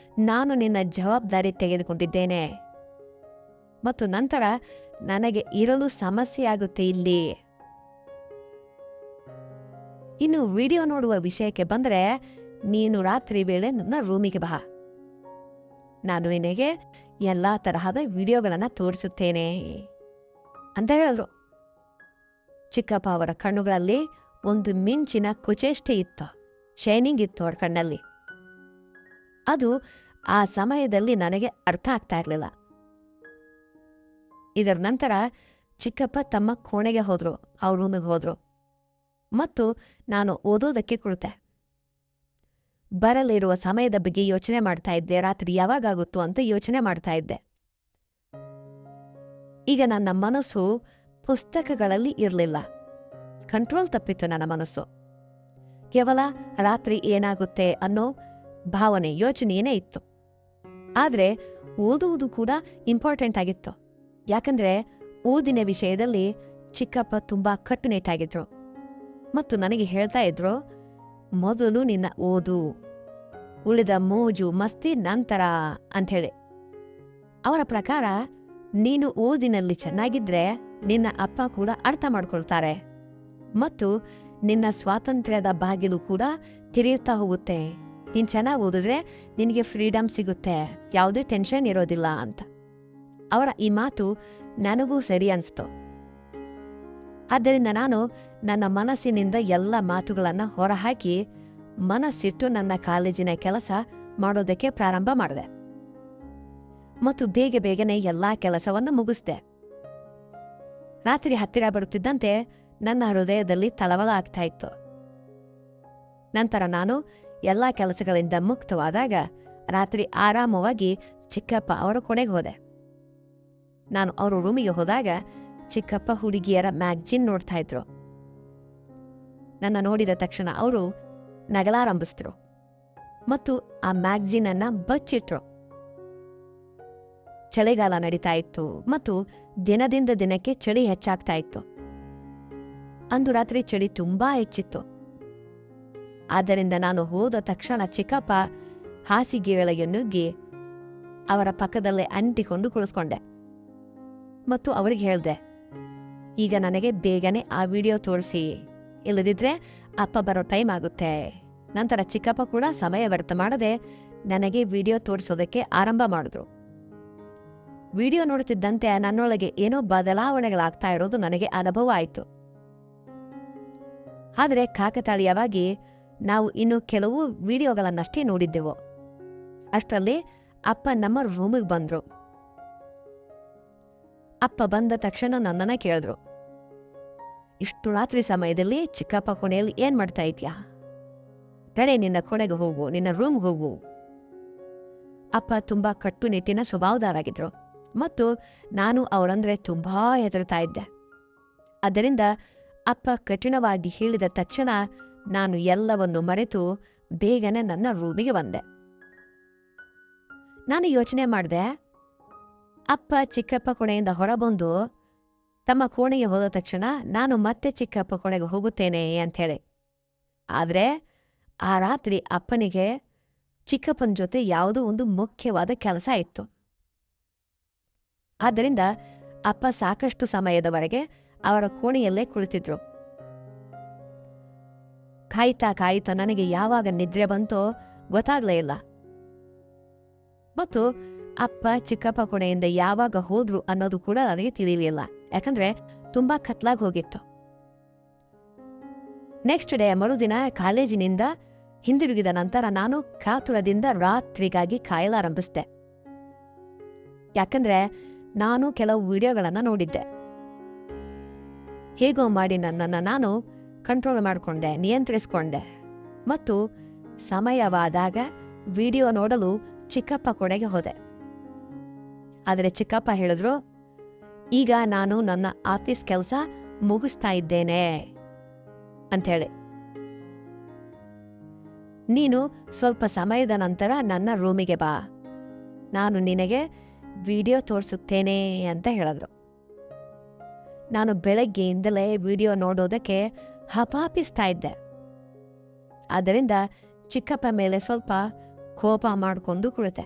ನಾನು ನಿನ್ನ ಜವಾಬ್ದಾರಿ ತೆಗೆದುಕೊಂಡಿದ್ದೇನೆ ಮತ್ತು ನಂತರ ನನಗೆ ಇರಲು ಸಮಸ್ಯೆ ಆಗುತ್ತೆ ಇಲ್ಲಿ. ಇನ್ನು ವಿಡಿಯೋ ನೋಡುವ ವಿಷಯಕ್ಕೆ ಬಂದರೆ, ನೀನು ರಾತ್ರಿ ವೇಳೆ ನನ್ನ ರೂಮಿಗೆ ಬಾ. ನಾನು ನಿನಗೆ ಎಲ್ಲ ತರಹದ ವಿಡಿಯೋಗಳನ್ನು ತೋರಿಸುತ್ತೇನೆ ಅಂತ ಹೇಳಿದ್ರು. ಚಿಕ್ಕಪ್ಪ ಅವರ ಕಣ್ಣುಗಳಲ್ಲಿ ಒಂದು ಮಿಂಚಿನ ಕುಚೇಷ್ಟೆ ಇತ್ತು, ಶೈನಿಂಗ್ ಇತ್ತು ಅವ್ರ ಕಣ್ಣಲ್ಲಿ. ಅದು ಆ ಸಮಯದಲ್ಲಿ ನನಗೆ ಅರ್ಥ ಆಗ್ತಾ ಇರಲಿಲ್ಲ. ಇದರ ನಂತರ ಚಿಕ್ಕಪ್ಪ ತಮ್ಮ ಕೋಣೆಗೆ ಹೋದ್ರು, ಅವ್ರ ರೂಮಿಗೆ ಹೋದ್ರು ಮತ್ತು ನಾನು ಓದೋದಕ್ಕೆ ಕುಳಿತೆ. ಬರಲಿರುವ ಸಮಯದ ಬಗ್ಗೆ ಯೋಚನೆ ಮಾಡ್ತಾ ಇದ್ದೆ. ರಾತ್ರಿ ಯಾವಾಗುತ್ತೋ ಅಂತ ಯೋಚನೆ ಮಾಡ್ತಾ ಇದ್ದೆ. ಈಗ ನನ್ನ ಮನಸ್ಸು ಪುಸ್ತಕಗಳಲ್ಲಿ ಇರಲಿಲ್ಲ. ಕಂಟ್ರೋಲ್ ತಪ್ಪಿತ್ತು ನನ್ನ ಮನಸ್ಸು. ಕೇವಲ ರಾತ್ರಿ ಏನಾಗುತ್ತೆ ಅನ್ನೋ ಭಾವನೆ, ಯೋಚನೆಯೇ ಇತ್ತು. ಆದರೆ ಓದುವುದು ಕೂಡ ಇಂಪಾರ್ಟೆಂಟ್ ಆಗಿತ್ತು. ಯಾಕಂದ್ರೆ ಓದಿನ ವಿಷಯದಲ್ಲಿ ಚಿಕ್ಕಪ್ಪ ತುಂಬಾ ಕಟ್ಟುನಿಟ್ಟಾಗಿದ್ರು ಮತ್ತು ನನಗೆ ಹೇಳ್ತಾ ಇದ್ರು, ಮೊದಲು ನಿನ್ನ ಓದು, ಉಳಿದ ಮೋಜು ಮಸ್ತಿ ನಂತರ ಅಂಥೇಳಿ. ಅವರ ಪ್ರಕಾರ ನೀನು ಓದಿನಲ್ಲಿ ಚೆನ್ನಾಗಿದ್ರೆ ನಿನ್ನ ಅಪ್ಪ ಕೂಡ ಅರ್ಥ ಮಾಡ್ಕೊಳ್ತಾರೆ ಮತ್ತು ನಿನ್ನ ಸ್ವಾತಂತ್ರ್ಯದ ಬಾಗಿಲು ಕೂಡ ತೆರೆಯುತ್ತಾ ಹೋಗುತ್ತೆ. ನೀನು ಚೆನ್ನಾಗಿ ಓದಿದ್ರೆ ನಿನಗೆ ಫ್ರೀಡಮ್ ಸಿಗುತ್ತೆ, ಯಾವುದೇ ಟೆನ್ಷನ್ ಇರೋದಿಲ್ಲ ಅಂತ. ಅವರ ಈ ಮಾತು ನನಗೂ ಸರಿ ಅನಿಸ್ತು. ಆದ್ದರಿಂದ ನಾನು ನನ್ನ ಮನಸ್ಸಿನಿಂದ ಎಲ್ಲ ಮಾತುಗಳನ್ನು ಹೊರಹಾಕಿ ಮನಸ್ಸಿಟ್ಟು ನನ್ನ ಕಾಲೇಜಿನ ಕೆಲಸ ಮಾಡೋದಕ್ಕೆ ಪ್ರಾರಂಭ ಮಾಡಿದೆ ಮತ್ತು ಬೇಗನೆ ಎಲ್ಲ ಕೆಲಸವನ್ನು ಮುಗಿಸ್ದೆ. ರಾತ್ರಿ ಹತ್ತಿರ ಬರುತ್ತಿದ್ದಂತೆ ನನ್ನ ಹೃದಯದಲ್ಲಿ ತಳಮಳ ಆಗ್ತಾ ಇತ್ತು. ನಂತರ ನಾನು ಎಲ್ಲ ಕೆಲಸಗಳಿಂದ ಮುಕ್ತವಾದಾಗ ರಾತ್ರಿ ಆರಾಮವಾಗಿ ಚಿಕ್ಕಪ್ಪ ಅವರ ಕೊನೆಗೆ ಹೋದೆ. ನಾನು ಅವರ ರೂಮಿಗೆ ಹೋದಾಗ ಚಿಕ್ಕಪ್ಪ ಹುಡುಗಿಯರ ಮ್ಯಾಗಜಿನ್ ನೋಡ್ತಾ ಇದ್ರು. ನನ್ನ ನೋಡಿದ ತಕ್ಷಣ ಅವರು ನಗಲಾರಂಭಿಸಿದ್ರು ಮತ್ತು ಆ ಮ್ಯಾಗಜಿನ್ ಅನ್ನ ಬಚ್ಚಿಟ್ರು. ಚಳಿಗಾಲ ನಡೀತಾ ಇತ್ತು ಮತ್ತು ದಿನದಿಂದ ದಿನಕ್ಕೆ ಚಳಿ ಹೆಚ್ಚಾಗ್ತಾ ಇತ್ತು. ಅಂದು ರಾತ್ರಿ ಚಳಿ ತುಂಬಾ ಹೆಚ್ಚಿತ್ತು. ಆದ್ದರಿಂದ ನಾನು ಹೋದ ತಕ್ಷಣ ಚಿಕ್ಕಪ್ಪ ಹಾಸಿಗೆಯೊಳಗೆ ನುಗ್ಗಿ ಅವರ ಪಕ್ಕದಲ್ಲೇ ಅಂಟಿಕೊಂಡು ಕುಳಿಸ್ಕೊಂಡೆ ಮತ್ತು ಅವರಿಗೆ ಹೇಳ್ದೆ, ಈಗ ನನಗೆ ಬೇಗನೆ ಆ ವಿಡಿಯೋ ತೋರಿಸಿ, ಇಲ್ಲದಿದ್ರೆ ಅಪ್ಪ ಬರೋ ಟೈಮ್ ಆಗುತ್ತೆ. ನಂತರ ಚಿಕ್ಕಪ್ಪ ಕೂಡ ಸಮಯ ವ್ಯರ್ಥ ಮಾಡದೆ ನನಗೆ ವಿಡಿಯೋ ತೋರಿಸೋದಕ್ಕೆ ಆರಂಭ ಮಾಡಿದ್ರು. ವಿಡಿಯೋ ನೋಡುತ್ತಿದ್ದಂತೆ ನನ್ನೊಳಗೆ ಏನೋ ಬದಲಾವಣೆಗಳಾಗ್ತಾ ಇರೋದು ನನಗೆ ಅನುಭವ ಆಯಿತು. ಆದರೆ ಕಾಕತಾಳೀಯವಾಗಿ ನಾವು ಇನ್ನು ಕೆಲವು ವಿಡಿಯೋಗಳನ್ನಷ್ಟೇ ನೋಡಿದ್ದೆವು. ಅಷ್ಟರಲ್ಲಿ ಅಪ್ಪ ನಮ್ಮ ರೂಮಿಗೆ ಬಂದ್ರು. ಅಪ್ಪ ಬಂದ ತಕ್ಷಣ ನನ್ನನ್ನ ಕೇಳಿದ್ರು, ಇಷ್ಟು ರಾತ್ರಿ ಸಮಯದಲ್ಲಿ ಚಿಕ್ಕಪ್ಪ ಕೊನೆಯಲ್ಲಿ ಏನ್ ಮಾಡ್ತಾ ಇದ್ಯಾ? ನಡೆ, ನಿನ್ನ ಕೊನೆಗೆ ಹೋಗು, ನಿನ್ನ ರೂಮ್ಗೆ ಹೋಗು. ಅಪ್ಪ ತುಂಬಾ ಕಟ್ಟುನಿಟ್ಟಿನ ಸ್ವಭಾವದಾರಾಗಿದ್ರು ಮತ್ತು ನಾನು ಅವರಂದ್ರೆ ತುಂಬಾ ಹೆದರ್ತಾ ಇದ್ದೆ. ಆದ್ದರಿಂದ ಅಪ್ಪ ಕಠಿಣವಾಗಿ ಹೇಳಿದ ತಕ್ಷಣ ನಾನು ಎಲ್ಲವನ್ನು ಮರೆತು ಬೇಗನೆ ನನ್ನ ರೂಮಿಗೆ ಬಂದೆ. ನಾನು ಯೋಚನೆ ಮಾಡಿದೆ, ಅಪ್ಪ ಚಿಕ್ಕಪ್ಪ ಕೋಣೆಯಿಂದ ಹೊರಬಂದು ತಮ್ಮ ಕೋಣೆಗೆ ಹೋದ ತಕ್ಷಣ ನಾನು ಮತ್ತೆ ಚಿಕ್ಕಪ್ಪ ಕೋಣೆಗೆ ಹೋಗುತ್ತೇನೆ ಅಂಥೇಳಿ. ಆದರೆ ಆ ರಾತ್ರಿ ಅಪ್ಪನಿಗೆ ಚಿಕ್ಕಪ್ಪನ ಜೊತೆ ಯಾವುದೋ ಒಂದು ಮುಖ್ಯವಾದ ಕೆಲಸ ಇತ್ತು. ಆದ್ದರಿಂದ ಅಪ್ಪ ಸಾಕಷ್ಟು ಸಮಯದವರೆಗೆ ಅವರ ಕೋಣೆಯಲ್ಲೇ ಕುಳಿತಿದ್ರು. ಕಾಯ್ತಾ ಕಾಯ್ತಾ ನನಗೆ ಯಾವಾಗ ನಿದ್ರೆ ಬಂತೋ ಗೊತ್ತಾಗ್ಲೇ ಇಲ್ಲ. ಮತ್ತು ಅಪ್ಪ ಚಿಕ್ಕಪ್ಪ ಕೋಣೆಯಿಂದ ಯಾವಾಗ ಹೋದ್ರು ಅನ್ನೋದು ಕೂಡ ನನಗೆ ತಿಳಿಯಲಿಲ್ಲ, ಯಾಕಂದ್ರೆ ತುಂಬಾ ಕತ್ಲಾಗಿ ಹೋಗಿತ್ತು. ನೆಕ್ಸ್ಟ್ ಡೇ ಮರುದಿನ ಕಾಲೇಜಿನಿಂದ ಹಿಂದಿರುಗಿದ ನಂತರ ನಾನು ಕಾತುರದಿಂದ ರಾತ್ರಿಗಾಗಿ ಕಾಯಲಾರಂಭಿಸಿದೆ. ಯಾಕಂದ್ರೆ ನಾನು ಕೆಲವು ವಿಡಿಯೋಗಳನ್ನು ನೋಡಿದ್ದೆ. ಹೇಗೋ ಮಾಡಿ ನನ್ನನ್ನು ನಾನು ಕಂಟ್ರೋಲ್ ಮಾಡಿಕೊಂಡೆ, ನಿಯಂತ್ರಿಸಿಕೊಂಡೆ. ಮತ್ತು ಸಮಯವಾದಾಗ ವಿಡಿಯೋ ನೋಡಲು ಚಿಕ್ಕಪ್ಪ ಕೊನೆಗೆ ಹೋದೆ. ಆದರೆ ಚಿಕ್ಕಪ್ಪ ಹೇಳಿದ್ರು, ಈಗ ನಾನು ನನ್ನ ಆಫೀಸ್ ಕೆಲಸ ಮುಗಿಸ್ತಾ ಇದ್ದೇನೆ ಅಂಥೇಳಿ. ನೀನು ಸ್ವಲ್ಪ ಸಮಯದ ನಂತರ ನನ್ನ ರೂಮಿಗೆ ಬಾ, ನಾನು ನಿನಗೆ ವಿಡಿಯೋ ತೋರಿಸುತ್ತೇನೆ ಅಂತ ಹೇಳಿದ್ರು. ನಾನು ಬೆಳಗ್ಗೆಯಿಂದಲೇ ವಿಡಿಯೋ ನೋಡೋದಕ್ಕೆ ಹಪಾಪಿಸ್ತಾ ಇದ್ದೆ. ಆದ್ದರಿಂದ ಚಿಕ್ಕಪ್ಪ ಮೇಲೆ ಸ್ವಲ್ಪ ಕೋಪ ಮಾಡಿಕೊಂಡು ಕುಳಿತೆ.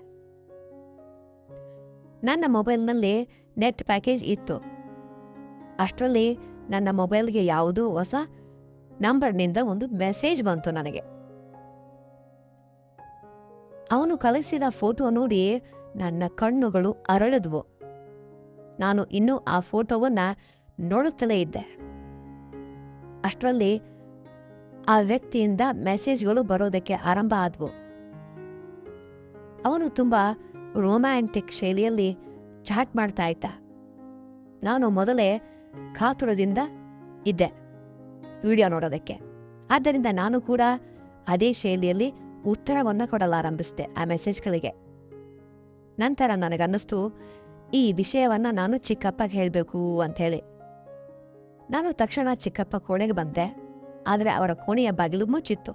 ನನ್ನ ಮೊಬೈಲ್ನಲ್ಲಿ ನೆಟ್ ಪ್ಯಾಕೇಜ್ ಇತ್ತು. ಅಷ್ಟರಲ್ಲಿ ನನ್ನ ಮೊಬೈಲ್ಗೆ ಯಾವುದೋ ಹೊಸ ನಂಬರ್ನಿಂದ ಒಂದು ಮೆಸೇಜ್ ಬಂತು ನನಗೆ. ಅವನು ಕಳಿಸಿದ ಫೋಟೋ ನೋಡಿ ನನ್ನ ಕಣ್ಣುಗಳು ಅರಳಿದ್ವು. ನಾನು ಇನ್ನೂ ಆ ಫೋಟೋವನ್ನ ನೋಡುತ್ತಲೇ ಇದ್ದೆ. ಅಷ್ಟರಲ್ಲಿ ಆ ವ್ಯಕ್ತಿಯಿಂದ ಮೆಸೇಜ್ಗಳು ಬರೋದಕ್ಕೆ ಆರಂಭ ಆದವು. ಅವನು ತುಂಬಾ ರೊಮ್ಯಾಂಟಿಕ್ ಶೈಲಿಯಲ್ಲಿ ಚಾಟ್ ಮಾಡ್ತಾ ಇದ್ದ. ನಾನು ಮೊದಲೇ ಕಾತುರದಿಂದ ಇದ್ದೆ ವಿಡಿಯೋ ನೋಡೋದಕ್ಕೆ. ಆದ್ದರಿಂದ ನಾನು ಕೂಡ ಅದೇ ಶೈಲಿಯಲ್ಲಿ ಉತ್ತರವನ್ನು ಕೊಡಲಾರಂಭಿಸಿದೆ ಆ ಮೆಸೇಜ್ಗಳಿಗೆ. ನಂತರ ನನಗನ್ನಿಸ್ತು, ಈ ವಿಷಯವನ್ನ ನಾನು ಚಿಕ್ಕಪ್ಪಗೆ ಹೇಳಬೇಕು ಅಂಥೇಳಿ. ನಾನು ತಕ್ಷಣ ಚಿಕ್ಕಪ್ಪ ಕೋಣೆಗೆ ಬಂದೆ. ಆದರೆ ಅವರ ಕೋಣೆಯ ಬಾಗಿಲು ಮುಚ್ಚಿತ್ತು.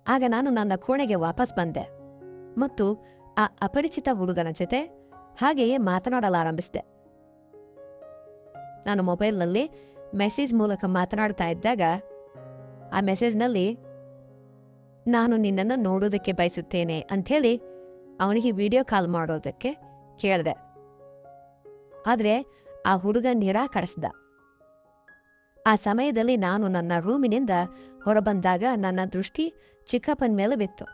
ಆಗ ನಾನು ನನ್ನ ಕೋಣೆಗೆ ವಾಪಸ್ ಬಂದೆ ಮತ್ತು ಆ ಅಪರಿಚಿತ ಹುಡುಗನ ಜೊತೆ ಹಾಗೆಯೇ ಮಾತನಾಡಲಾರಂಭಿಸಿದೆ. ನಾನು ಮೊಬೈಲ್ನಲ್ಲಿ ಮೆಸೇಜ್ ಮೂಲಕ ಮಾತನಾಡ್ತಾ ಇದ್ದಾಗ ಆ ಮೆಸೇಜ್ನಲ್ಲಿ ನಾನು ನಿನ್ನನ್ನು ನೋಡೋದಕ್ಕೆ ಬಯಸುತ್ತೇನೆ ಅಂಥೇಳಿ ಅವನಿಗೆ ವಿಡಿಯೋ ಕಾಲ್ ಮಾಡೋದಕ್ಕೆ ಕೇಳಿದೆ. ಆದರೆ ಆ ಹುಡುಗ ನಿರಾಕರಿಸಿದ. ಆ ಸಮಯದಲ್ಲಿ ನಾನು ನನ್ನ ರೂಮಿನಿಂದ ಹೊರಬಂದಾಗ ನನ್ನ ದೃಷ್ಟಿ ಚಿಕ್ಕಪ್ಪನ ಮೇಲೆ ಬಿತ್ತು.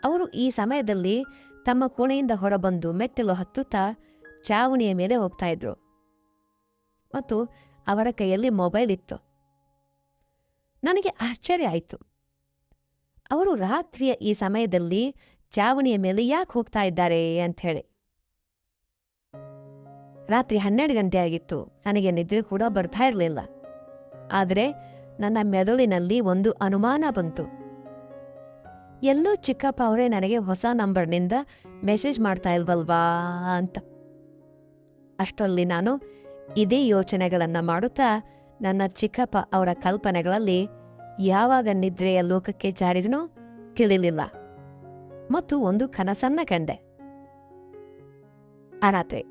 ಅವರು ಈ ಸಮಯದಲ್ಲಿ ತಮ್ಮ ಕೋಣೆಯಿಂದ ಹೊರಬಂದು ಮೆಟ್ಟಿಲು ಹತ್ತುತ್ತಾ ಚಾವಣಿಯ ಮೇಲೆ ಹೋಗ್ತಾ ಇದ್ರು ಮತ್ತು ಅವರ ಕೈಯಲ್ಲಿ ಮೊಬೈಲ್ ಇತ್ತು. ನನಗೆ ಆಶ್ಚರ್ಯ ಆಯಿತು. ಅವರು ರಾತ್ರಿಯ ಈ ಸಮಯದಲ್ಲಿ ಚಾವಣಿಯ ಮೇಲೆ ಯಾಕೆ ಹೋಗ್ತಾ ಇದ್ದಾರೆ ಅಂಥೇಳಿ. ರಾತ್ರಿ 12 ಗಂಟೆ ಆಗಿತ್ತು. ನನಗೆ ನಿದ್ರೆ ಕೂಡ ಬರ್ತಾ ಇರಲಿಲ್ಲ. ಆದರೆ ನನ್ನ ಮೆದುಳಿನಲ್ಲಿ ಒಂದು ಅನುಮಾನ ಬಂತು. ಎಲ್ಲೋ ಚಿಕ್ಕಪ್ಪ ಅವರೇ ನನಗೆ ಹೊಸ ನಂಬರ್ನಿಂದ ಮೆಸೇಜ್ ಮಾಡ್ತಾ ಇಲ್ವಲ್ವಾ ಅಂತ. ಅಷ್ಟರಲ್ಲಿ ನಾನು ಇದೇ ಯೋಚನೆಗಳನ್ನ ಮಾಡುತ್ತಾ ನನ್ನ ಚಿಕ್ಕಪ್ಪ ಅವರ ಕಲ್ಪನೆಗಳಲ್ಲಿ ಯಾವಾಗ ನಿದ್ರೆಯ ಲೋಕಕ್ಕೆ ಜಾರಿದನೋ ತಿಳಿಲಿಲ್ಲ ಮತ್ತು ಒಂದು ಕನಸನ್ನ ಕಂಡೆ. ಆ ರಾತ್ರಿ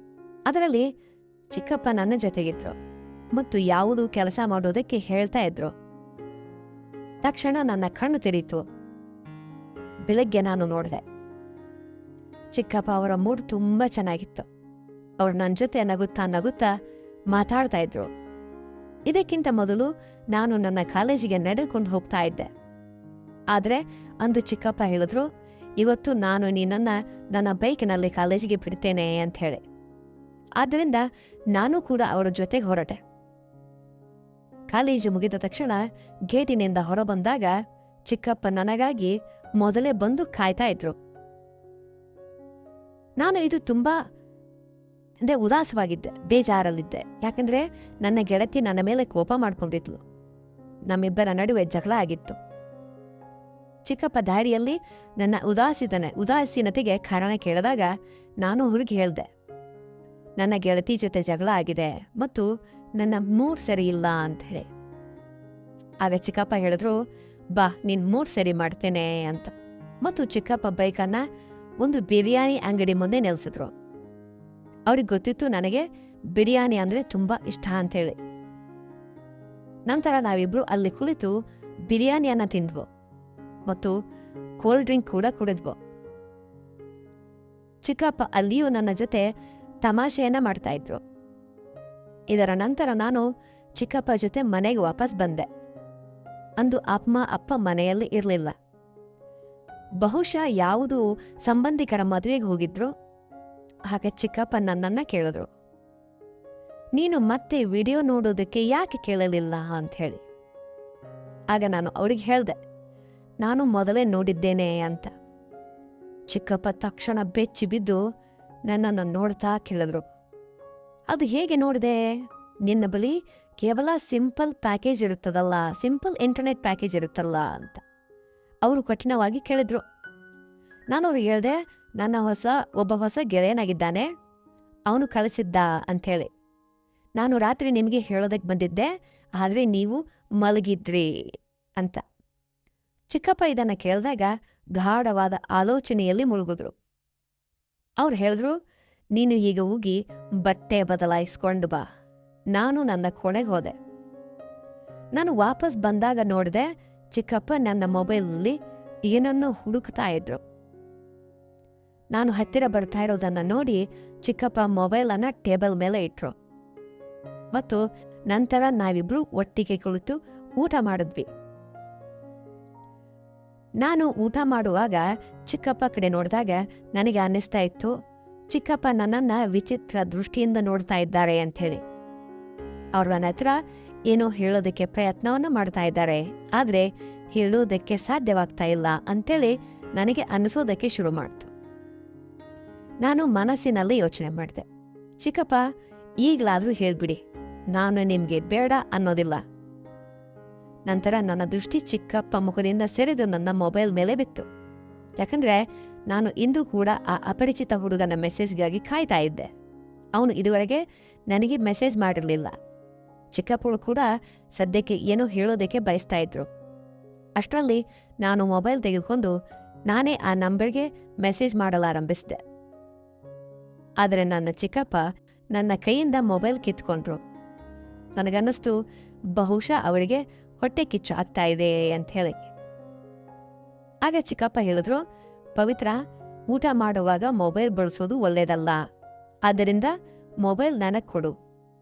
ಅದರಲ್ಲಿ ಚಿಕ್ಕಪ್ಪ ನನ್ನ ಜೊತೆಗಿದ್ರು ಮತ್ತು ಯಾವುದೂ ಕೆಲಸ ಮಾಡೋದಕ್ಕೆ ಹೇಳ್ತಾ ಇದ್ರು. ತಕ್ಷಣ ನನ್ನ ಕಣ್ಣು ತೆರೀತು. ಬೆಳಗ್ಗೆ ನಾನು ನೋಡಿದೆ. ಚಿಕ್ಕಪ್ಪ ಅವರ ಮೂಡ್ ತುಂಬಾ ಚೆನ್ನಾಗಿತ್ತು. ಅವ್ರು ನನ್ನ ಜೊತೆ ನಗುತ್ತಾ ನಗುತ್ತಾ ಮಾತಾಡ್ತಾ ಇದ್ರು. ಇದಕ್ಕಿಂತ ಮೊದಲು ನಾನು ನನ್ನ ಕಾಲೇಜಿಗೆ ನಡೆದುಕೊಂಡು ಹೋಗ್ತಾ ಇದ್ದೆ. ಆದರೆ ಅಂದು ಚಿಕ್ಕಪ್ಪ ಹೇಳಿದ್ರು, ಇವತ್ತು ನಾನು ನಿನ್ನನ್ನ ನನ್ನ ಬೈಕಿನಲ್ಲಿ ಕಾಲೇಜಿಗೆ ಬಿಡ್ತೇನೆ ಅಂತ ಹೇಳಿ. ಆದ್ದರಿಂದ ನಾನು ಕೂಡ ಅವರ ಜೊತೆಗೆ ಹೊರಟೆ. ಕಾಲೇಜು ಮುಗಿದ ತಕ್ಷಣ ಗೇಟಿನಿಂದ ಹೊರಬಂದಾಗ ಚಿಕ್ಕಪ್ಪ ನನಗಾಗಿ ಮೊದಲೇ ಬಂದು ಕಾಯ್ತಾ ಇದ್ರು. ನಾನು ಇದು ತುಂಬಾ ಉದಾಸವಾಗಿದ್ದೆ, ಬೇಜಾರಲ್ಲಿದ್ದೆ. ಯಾಕಂದ್ರೆ ನನ್ನ ಗೆಳತಿ ನನ್ನ ಮೇಲೆ ಕೋಪ ಮಾಡ್ಕೊಂಡಿದ್ಲು. ನಮ್ಮಿಬ್ಬರ ನಡುವೆ ಜಗಳ ಆಗಿತ್ತು. ಚಿಕ್ಕಪ್ಪ ದಾರಿಯಲ್ಲಿ ನನ್ನ ಉದಾಸೀನತೆಗೆ ಕಾರಣ ಕೇಳಿದಾಗ ನಾನು ಹುಡುಗಿ ಹೇಳ್ದೆ, ನನ್ನ ಗೆಳತಿ ಜೊತೆ ಜಗಳ ಆಗಿದೆ ಮತ್ತು ನನ್ನ ಮೂಡ್ ಸರಿ ಇಲ್ಲ ಅಂತ ಹೇಳಿ. ಆಗ ಚಿಕ್ಕಪ್ಪ ಹೇಳಿದ್ರು, ಬಾ ನಿನ್ ಮೂಡ್ ಸರಿ ಮಾಡ್ತೇನೆ ಅಂತ. ಮತ್ತು ಚಿಕ್ಕಪ್ಪ ಬೈಕನ್ನ ಒಂದು ಬಿರಿಯಾನಿ ಅಂಗಡಿ ಮುಂದೆ ನಿಲ್ಸಿದ್ರು. ಅವ್ರಿಗೆ ಗೊತ್ತಿತ್ತು ನನಗೆ ಬಿರಿಯಾನಿ ಅಂದ್ರೆ ತುಂಬಾ ಇಷ್ಟ ಅಂಥೇಳಿ. ನಂತರ ನಾವಿಬ್ರು ಅಲ್ಲಿ ಕುಳಿತು ಬಿರಿಯಾನಿಯನ್ನ ತಿಂದ್ವು ಮತ್ತು ಕೋಲ್ಡ್ ಡ್ರಿಂಕ್ ಕೂಡ ಕುಡಿದ್ವು. ಚಿಕ್ಕಪ್ಪ ಅಲ್ಲಿಯೂ ನನ್ನ ಜೊತೆ ತಮಾಷೆಯನ್ನ ಮಾಡ್ತಾ ಇದ್ರು. ಇದರ ನಂತರ ನಾನು ಚಿಕ್ಕಪ್ಪ ಜೊತೆ ಮನೆಗೆ ವಾಪಸ್ ಬಂದೆ. ಅಂದು ಅಪ್ಪ ಮನೆಯಲ್ಲಿ ಇರಲಿಲ್ಲ. ಬಹುಶಃ ಯಾವುದೋ ಸಂಬಂಧಿಕರ ಮದುವೆಗೆ ಹೋಗಿದ್ರು. ಹಾಗೆ ಚಿಕ್ಕಪ್ಪ ನನ್ನನ್ನ ಕೇಳಿದ್ರು, ನೀನು ಮತ್ತೆ ವಿಡಿಯೋ ನೋಡೋದಕ್ಕೆ ಯಾಕೆ ಕೇಳಲಿಲ್ಲ ಅಂತ ಹೇಳಿ. ಆಗ ನಾನು ಅವ್ರಿಗೆ ಹೇಳ್ದೆ, ನಾನು ಮೊದಲೇ ನೋಡಿದ್ದೇನೆ ಅಂತ. ಚಿಕ್ಕಪ್ಪ ತಕ್ಷಣ ಬೆಚ್ಚಿ ಬಿದ್ದು ನನ್ನನ್ನು ನೋಡ್ತಾ ಕೇಳಿದ್ರು, ಅದು ಹೇಗೆ ನೋಡಿದೆ? ನಿನ್ನ ಬಳಿ ಕೇವಲ ಸಿಂಪಲ್ ಪ್ಯಾಕೇಜ್ ಇರುತ್ತದಲ್ಲ, ಸಿಂಪಲ್ ಇಂಟರ್ನೆಟ್ ಪ್ಯಾಕೇಜ್ ಇರುತ್ತಲ್ಲ ಅಂತ ಅವರು ಕಠಿಣವಾಗಿ ಕೇಳಿದ್ರು. ನಾನು ಅವ್ರಿಗೆ ಹೇಳ್ದೆ, ನನ್ನ ಒಬ್ಬ ಹೊಸ ಗೆಳೆಯನಾಗಿದ್ದಾನೆ, ಅವನು ಕಳಿಸಿದ್ದ ಅಂಥೇಳಿ. ನಾನು ರಾತ್ರಿ ನಿಮಗೆ ಹೇಳೋದಕ್ಕೆ ಬಂದಿದ್ದೆ, ಆದರೆ ನೀವು ಮಲಗಿದ್ರಿ ಅಂತ. ಚಿಕ್ಕಪ್ಪ ಇದನ್ನು ಕೇಳಿದಾಗ ಗಾಢವಾದ ಆಲೋಚನೆಯಲ್ಲಿ ಮುಳುಗಿದ್ರು. ಅವ್ರು ಹೇಳಿದ್ರು, ನೀನು ಈಗ ಹೋಗಿ ಬಟ್ಟೆ ಬದಲಾಯಿಸ್ಕೊಂಡು ಬಾ. ನಾನು ನನ್ನ ಕೋಣೆಗೆ ಹೋದೆ. ನಾನು ವಾಪಸ್ ಬಂದಾಗ ನೋಡಿದೆ, ಚಿಕ್ಕಪ್ಪ ನನ್ನ ಮೊಬೈಲಲ್ಲಿ ಏನನ್ನೋ ಹುಡುಕ್ತಾ ಇದ್ರು. ನಾನು ಹತ್ತಿರ ಬರ್ತಾ ಇರೋದನ್ನ ನೋಡಿ ಚಿಕ್ಕಪ್ಪ ಮೊಬೈಲನ್ನು ಟೇಬಲ್ ಮೇಲೆ ಇಟ್ರು. ಮತ್ತು ನಂತರ ನಾವಿಬ್ರು ಒಟ್ಟಿಗೆ ಕುಳಿತು ಊಟ ಮಾಡಿದ್ವಿ. ನಾನು ಊಟ ಮಾಡುವಾಗ ಚಿಕ್ಕಪ್ಪ ಕಡೆ ನೋಡಿದಾಗ ನನಗೆ ಅನ್ನಿಸ್ತಾ ಇತ್ತು, ಚಿಕ್ಕಪ್ಪ ನನ್ನನ್ನ ವಿಚಿತ್ರ ದೃಷ್ಟಿಯಿಂದ ನೋಡ್ತಾ ಇದ್ದಾರೆ ಅಂಥೇಳಿ. ಅವ್ರು ನನ್ನ ಹತ್ರ ಏನೋ ಹೇಳೋದಕ್ಕೆ ಪ್ರಯತ್ನವನ್ನ ಮಾಡ್ತಾ ಇದ್ದಾರೆ, ಆದರೆ ಹೇಳೋದಕ್ಕೆ ಸಾಧ್ಯವಾಗ್ತಾ ಇಲ್ಲ ಅಂತೇಳಿ ನನಗೆ ಅನ್ನಿಸೋದಕ್ಕೆ ಶುರು ಮಾಡ್ತು. ನಾನು ಮನಸ್ಸಿನಲ್ಲಿ ಯೋಚನೆ ಮಾಡಿದೆ, ಚಿಕ್ಕಪ್ಪ ಈಗಲಾದ್ರೂ ಹೇಳ್ಬಿಡಿ, ನಾನು ನಿಮ್ಗೆ ಬೇಡ ಅನ್ನೋದಿಲ್ಲ. ನಂತರ ನನ್ನ ದೃಷ್ಟಿ ಚಿಕ್ಕಪ್ಪ ಮುಖದಿಂದ ಸೆರೆದು ನನ್ನ ಮೊಬೈಲ್ ಮೇಲೆ ಬಿತ್ತು. ಯಾಕಂದ್ರೆ ನಾನು ಇಂದು ಕೂಡ ಆ ಅಪರಿಚಿತ ಹುಡುಗನ ಮೆಸೇಜ್ಗಾಗಿ ಕಾಯ್ತಾ ಇದ್ದೆ. ಅವನು ಇದುವರೆಗೆ ನನಗೆ ಮೆಸೇಜ್ ಮಾಡಿರಲಿಲ್ಲ. ಚಿಕ್ಕಪ್ಪಳು ಕೂಡ ಸದ್ಯಕ್ಕೆ ಏನೋ ಹೇಳೋದಕ್ಕೆ ಬಯಸ್ತಾ ಇದ್ರು. ಅಷ್ಟರಲ್ಲಿ ನಾನು ಮೊಬೈಲ್ ತೆಗೆದುಕೊಂಡು ನಾನೇ ಆ ನಂಬರ್ಗೆ ಮೆಸೇಜ್ ಮಾಡಲಾರಂಭಿಸಿದೆ. ಆದರೆ ನನ್ನ ಚಿಕ್ಕಪ್ಪ ನನ್ನ ಕೈಯಿಂದ ಮೊಬೈಲ್ ಕಿತ್ಕೊಂಡ್ರು. ನನಗನ್ನಿಸ್ತು, ಬಹುಶಃ ಅವರಿಗೆ ಹೊಟ್ಟೆ ಕಿಚ್ಚು ಆಗ್ತಾ ಇದೆ ಅಂತ ಹೇಳಿ. ಆಗ ಚಿಕ್ಕಪ್ಪ ಹೇಳಿದ್ರು, ಪವಿತ್ರ, ಊಟ ಮಾಡುವಾಗ ಮೊಬೈಲ್ ಬಳಸೋದು ಒಳ್ಳೇದಲ್ಲ, ಆದ್ದರಿಂದ ಮೊಬೈಲ್ ನನಗೆ ಕೊಡು.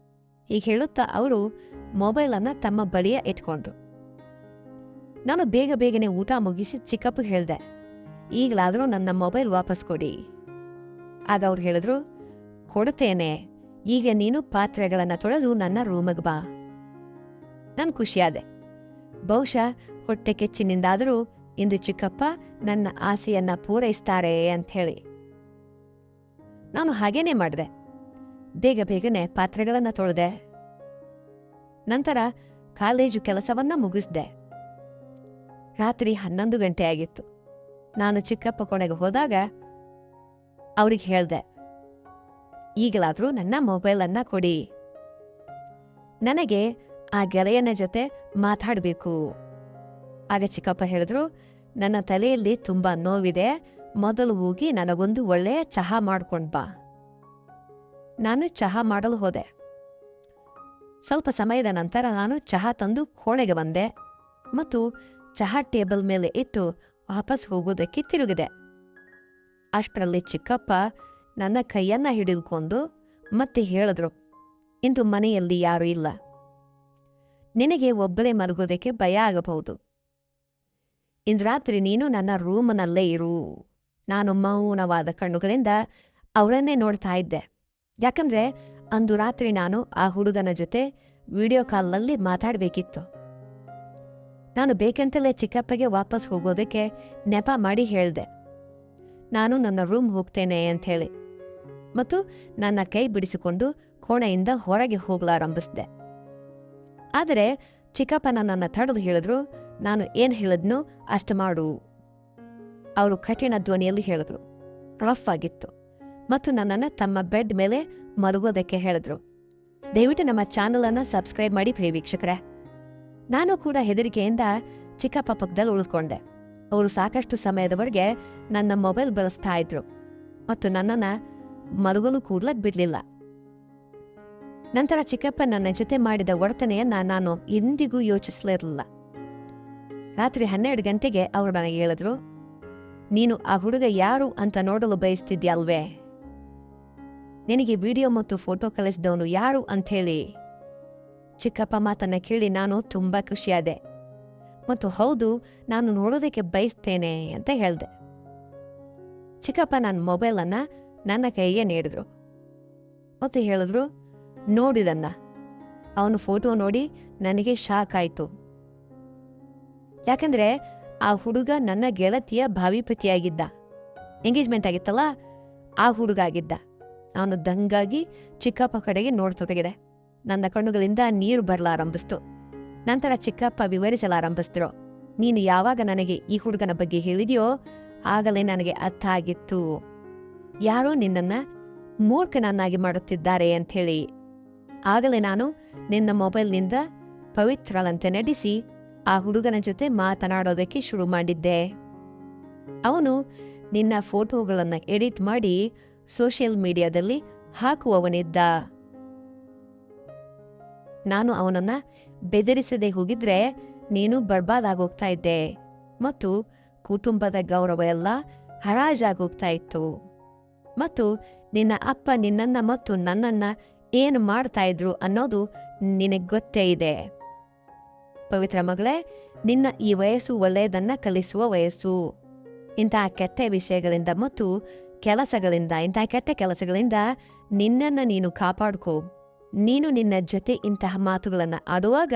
ಹೀಗೆ ಹೇಳುತ್ತಾ ಅವರು ಮೊಬೈಲನ್ನು ತಮ್ಮ ಬಳಿಯ ಇಟ್ಕೊಂಡ್ರು. ನಾನು ಬೇಗನೆ ಊಟ ಮುಗಿಸಿ ಚಿಕ್ಕಪ್ಪಗೆ ಹೇಳಿದೆ, ಈಗಲಾದರೂ ನನ್ನ ಮೊಬೈಲ್ ವಾಪಸ್ ಕೊಡಿ. ಆಗ ಅವ್ರು ಹೇಳಿದ್ರು, ಕೊಡುತ್ತೇನೆ, ಈಗ ನೀನು ಪಾತ್ರೆಗಳನ್ನು ತೊಳೆದು ನನ್ನ ರೂಮಿಗೆ ಬಾ. ನಾನು ಖುಷಿಯಾದೆ. ಬಹುಶಃ ಹೊಟ್ಟೆ ಕೆಚ್ಚಿನಿಂದಾದರೂ ಇಂದು ಚಿಕ್ಕಪ್ಪ ನನ್ನ ಆಸೆಯನ್ನ ಪೂರೈಸ್ತಾರೆ ಅಂಥೇಳಿ. ನಾನು ಹಾಗೇನೆ ಮಾಡಿದೆ. ಬೇಗನೆ ಪಾತ್ರೆಗಳನ್ನು ತೊಳೆದೆ. ನಂತರ ಕಾಲೇಜು ಕೆಲಸವನ್ನ ಮುಗಿಸ್ದೆ. ರಾತ್ರಿ 11 ಗಂಟೆ ಆಗಿತ್ತು. ನಾನು ಚಿಕ್ಕಪ್ಪ ಕೊನೆಗೆ ಹೋದಾಗ ಅವ್ರಿಗೆ ಹೇಳ್ದೆ, ಈಗಲಾದರೂ ನನ್ನ ಮೊಬೈಲನ್ನ ಕೊಡಿ, ನನಗೆ ಆ ಗೆಳೆಯನ ಜೊತೆ ಮಾತಾಡಬೇಕು. ಆಗ ಚಿಕ್ಕಪ್ಪ ಹೇಳಿದ್ರು, ನನ್ನ ತಲೆಯಲ್ಲಿ ತುಂಬಾ ನೋವಿದೆ, ಮೊದಲು ಹೋಗಿ ನನಗೊಂದು ಒಳ್ಳೆಯ ಚಹಾ ಮಾಡ್ಕೊಂಡ್ ಬಾ. ನಾನು ಚಹಾ ಮಾಡಲು ಹೋದೆ. ಸ್ವಲ್ಪ ಸಮಯದ ನಂತರ ನಾನು ಚಹಾ ತಂದು ಕೋಣೆಗೆ ಬಂದೆ ಮತ್ತು ಚಹಾ ಟೇಬಲ್ ಮೇಲೆ ಇಟ್ಟು ವಾಪಸ್ ಹೋಗೋದಕ್ಕೆ ತಿರುಗಿದೆ. ಅಷ್ಟರಲ್ಲಿ ಚಿಕ್ಕಪ್ಪ ನನ್ನ ಕೈಯನ್ನ ಹಿಡಿದುಕೊಂಡು ಮತ್ತೆ ಹೇಳಿದ್ರು, ಇಂದು ಮನೆಯಲ್ಲಿ ಯಾರೂ ಇಲ್ಲ, ನಿನಗೆ ಒಬ್ಬಳೇ ಮಲಗೋದಕ್ಕೆ ಭಯ ಆಗಬಹುದು. ಇಂದು ರಾತ್ರಿ ನೀನು ನನ್ನ ರೂಮ್ನಲ್ಲೇ ಇರು. ನಾನು ಮೌನವಾದ ಕಣ್ಣುಗಳಿಂದ ಅವರನ್ನೇ ನೋಡ್ತಾ ಇದ್ದೆ. ಯಾಕಂದ್ರೆ ಅಂದು ರಾತ್ರಿ ನಾನು ಆ ಹುಡುಗನ ಜೊತೆ ವಿಡಿಯೋ ಕಾಲ್ನಲ್ಲಿ ಮಾತಾಡಬೇಕಿತ್ತು. ನಾನು ಬೇಕಂತಲೇ ಚಿಕ್ಕಪ್ಪಗೆ ವಾಪಸ್ ಹೋಗೋದಕ್ಕೆ ನೆಪ ಮಾಡಿ ಹೇಳ್ದೆ, ನಾನು ನನ್ನ ರೂಮ್ ಹೋಗ್ತೇನೆ ಅಂಥೇಳಿ. ಮತ್ತು ನನ್ನ ಕೈ ಬಿಡಿಸಿಕೊಂಡು ಕೋಣೆಯಿಂದ ಹೊರಗೆ ಹೋಗಲಾರಂಭಿಸಿದೆ. ಆದರೆ ಚಿಕ್ಕಪ್ಪ ನನ್ನನ್ನು ತಡೆದು ಹೇಳಿದ್ರು, ನಾನು ಏನು ಹೇಳಿದ್ನೋ ಅಷ್ಟು ಮಾಡು. ಅವರು ಕಠಿಣ ಧ್ವನಿಯಲ್ಲಿ ಹೇಳಿದ್ರು. ರಫ್ ಆಗಿತ್ತು ಮತ್ತು ನನ್ನನ್ನು ತಮ್ಮ ಬೆಡ್ ಮೇಲೆ ಮಲಗೋದಕ್ಕೆ ಹೇಳಿದ್ರು. ದಯವಿಟ್ಟು ನಮ್ಮ ಚಾನಲನ್ನು ಸಬ್ಸ್ಕ್ರೈಬ್ ಮಾಡಿ ಪ್ರಿಯ ವೀಕ್ಷಕರೇ. ನಾನು ಕೂಡ ಹೆದರಿಕೆಯಿಂದ ಚಿಕ್ಕಪ್ಪ ಪಕ್ಕದಲ್ಲಿ ಉಳಿದುಕೊಂಡೆ. ಅವರು ಸಾಕಷ್ಟು ಸಮಯದವರೆಗೆ ನನ್ನ ಮೊಬೈಲ್ ಬಳಸ್ತಾ ಇದ್ರು ಮತ್ತು ನನ್ನನ್ನು ಮಲಗಲು ಕೂಡ್ಲಕ್ಕೆ ಬಿಡಲಿಲ್ಲ. ನಂತರ ಚಿಕ್ಕಪ್ಪ ನನ್ನ ಜೊತೆ ಮಾಡಿದ ವರ್ತನೆಯನ್ನ ನಾನು ಎಂದಿಗೂ ಯೋಚಿಸಲಿರಲಿಲ್ಲ. ರಾತ್ರಿ 12 ಗಂಟೆಗೆ ಅವರು ನನಗೆ ಹೇಳಿದ್ರು, ನೀನು ಆ ಹುಡುಗ ಯಾರು ಅಂತ ನೋಡಲು ಬಯಸ್ತಿದ್ಯಲ್ವೇ? ನಿನಗೆ ವಿಡಿಯೋ ಮತ್ತು ಫೋಟೋ ಕಳಿಸಿದವನು ಯಾರು ಅಂಥೇಳಿ ಚಿಕ್ಕಪ್ಪ ಮಾತನ್ನ ಕೇಳಿ ನಾನು ತುಂಬ ಖುಷಿಯಾದೆ ಮತ್ತು ಹೌದು, ನಾನು ನೋಡೋದಕ್ಕೆ ಬಯಸ್ತೇನೆ ಅಂತ ಹೇಳಿದೆ. ಚಿಕ್ಕಪ್ಪ ನನ್ನ ಮೊಬೈಲನ್ನು ನನ್ನ ಕೈಗೆ ನೀಡಿದ್ರು ಮತ್ತು ಹೇಳಿದ್ರು, ನೋಡಿದನ್ನ. ಅವನು ಫೋಟೋ ನೋಡಿ ನನಗೆ ಶಾಕ್ ಆಯಿತು. ಯಾಕಂದರೆ ಆ ಹುಡುಗ ನನ್ನ ಗೆಳತಿಯ ಭಾವಿಪತಿಯಾಗಿದ್ದ. ಎಂಗೇಜ್ಮೆಂಟ್ ಆಗಿತ್ತಲ್ಲ, ಆ ಹುಡುಗ ಆಗಿದ್ದ. ಅವನು ದಂಗಾಗಿ ಚಿಕ್ಕಪ್ಪ ಕಡೆಗೆ ನೋಡ್ತೊಡಗಿದೆ. ನನ್ನ ಕಣ್ಣುಗಳಿಂದ ನೀರು ಬರಲಾರಂಭಿಸ್ತು. ನಂತರ ಚಿಕ್ಕಪ್ಪ ವಿವರಿಸಲಾರಂಭಿಸಿದ್ರು. ನೀನು ಯಾವಾಗ ನನಗೆ ಈ ಹುಡುಗನ ಬಗ್ಗೆ ಹೇಳಿದೆಯೋ ಆಗಲೇ ನನಗೆ ಅರ್ಥ ಆಗಿತ್ತು, ಯಾರೋ ನಿನ್ನನ್ನು ಮೂರ್ಖನನ್ನಾಗಿ ಮಾಡುತ್ತಿದ್ದಾರೆ ಅಂಥೇಳಿ. ಆಗಲೇ ನಾನು ನಿನ್ನ ಮೊಬೈಲ್ನಿಂದ ಪವಿತ್ರಳಂತೆ ನಡೆಸಿ ಆ ಹುಡುಗನ ಜೊತೆ ಮಾತನಾಡೋದಕ್ಕೆ ಶುರು ಮಾಡಿದ್ದೆ. ಅವನು ನಿನ್ನ ಫೋಟೋಗಳನ್ನು ಎಡಿಟ್ ಮಾಡಿ ಸೋಷಿಯಲ್ ಮೀಡಿಯಾದಲ್ಲಿ ಹಾಕುವವನಿದ್ದ. ನಾನು ಅವನನ್ನು ಬೆದರಿಸದೆ ಹೋಗಿದ್ರೆ ನೀನು ಬರ್ಬಾದಾಗೋಗ್ತಾ ಇದ್ದೆ ಮತ್ತು ಕುಟುಂಬದ ಗೌರವ ಎಲ್ಲ ಹರಾಜಾಗೋಗ್ತಾ ಇತ್ತು. ಮತ್ತು ನಿನ್ನ ಅಪ್ಪ ನಿನ್ನನ್ನ ಮತ್ತು ನನ್ನನ್ನ ಏನು ಮಾಡ್ತಾ ಇದ್ರು ಅನ್ನೋದು ನಿನಗೆ ಗೊತ್ತೇ ಇದೆ. ಪವಿತ್ರ ಮಗಳೇ, ನಿನ್ನ ಈ ವಯಸ್ಸು ಒಳ್ಳೆಯದನ್ನ ಕಲಿಸುವ ವಯಸ್ಸು. ಇಂತಹ ಕೆಟ್ಟ ವಿಷಯಗಳಿಂದ ಮತ್ತು ಇಂತಹ ಕೆಟ್ಟ ಕೆಲಸಗಳಿಂದ ನಿನ್ನನ್ನು ನೀನು ಕಾಪಾಡ್ಕೋ. ನೀನು ನಿನ್ನ ಜೊತೆ ಇಂತಹ ಮಾತುಗಳನ್ನು ಆಡುವಾಗ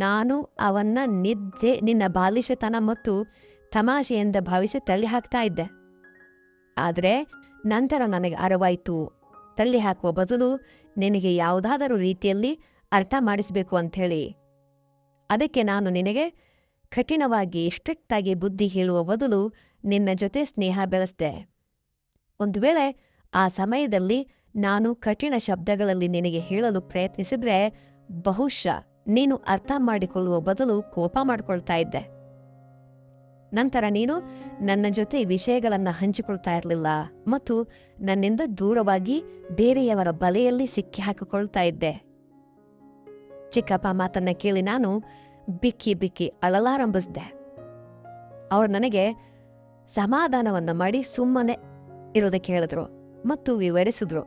ನಾನು ಅವನ್ನ ನಿನ್ನ ಬಾಲಿಶತನ ಮತ್ತು ತಮಾಷೆಯಿಂದ ಭಾವಿಸಿ ತಳ್ಳಿ ಹಾಕ್ತಾ ಇದ್ದೆ. ಆದರೆ ನಂತರ ನನಗೆ ಅರಿವಾಯಿತು, ತಳ್ಳಿ ಹಾಕುವ ಬದಲು ನಿನಗೆ ಯಾವುದಾದರೂ ರೀತಿಯಲ್ಲಿ ಅರ್ಥ ಮಾಡಿಸಬೇಕು ಅಂಥೇಳಿ. ಅದಕ್ಕೆ ನಾನು ನಿನಗೆ ಕಠಿಣವಾಗಿ ಸ್ಟ್ರಿಕ್ಟಾಗಿ ಬುದ್ಧಿ ಹೇಳುವ ಬದಲು ನಿನ್ನ ಜೊತೆ ಸ್ನೇಹ ಬೆಳೆಸ್ದೆ. ಒಂದು ವೇಳೆ ಆ ಸಮಯದಲ್ಲಿ ನಾನು ಕಠಿಣ ಶಬ್ದಗಳಲ್ಲಿ ನಿನಗೆ ಹೇಳಲು ಪ್ರಯತ್ನಿಸಿದ್ರೆ ಬಹುಶಃ ನೀನು ಅರ್ಥ ಮಾಡಿಕೊಳ್ಳುವ ಬದಲು ಕೋಪ ಮಾಡಿಕೊಳ್ತಾ ಇದ್ದೆ. ನಂತರ ನೀನು ನನ್ನ ಜೊತೆ ವಿಷಯಗಳನ್ನು ಹಂಚಿಕೊಳ್ತಾ ಇರಲಿಲ್ಲ ಮತ್ತು ನನ್ನಿಂದ ದೂರವಾಗಿ ಬೇರೆಯವರ ಬಲೆಯಲ್ಲಿ ಸಿಕ್ಕಿ ಹಾಕಿಕೊಳ್ತಾ ಇದ್ದೆ. ಚಿಕ್ಕಪ್ಪ ಮಾತನ್ನ ಕೇಳಿ ನಾನು ಬಿಕ್ಕಿ ಬಿಕ್ಕಿ ಅಳಲಾರಂಭಿಸಿದೆ. ಅವರು ನನಗೆ ಸಮಾಧಾನವನ್ನು ಮಾಡಿ ಸುಮ್ಮನೆ ಇರೋದಕ್ಕೆ ಹೇಳಿದ್ರು ಮತ್ತು ವಿವರಿಸಿದ್ರು.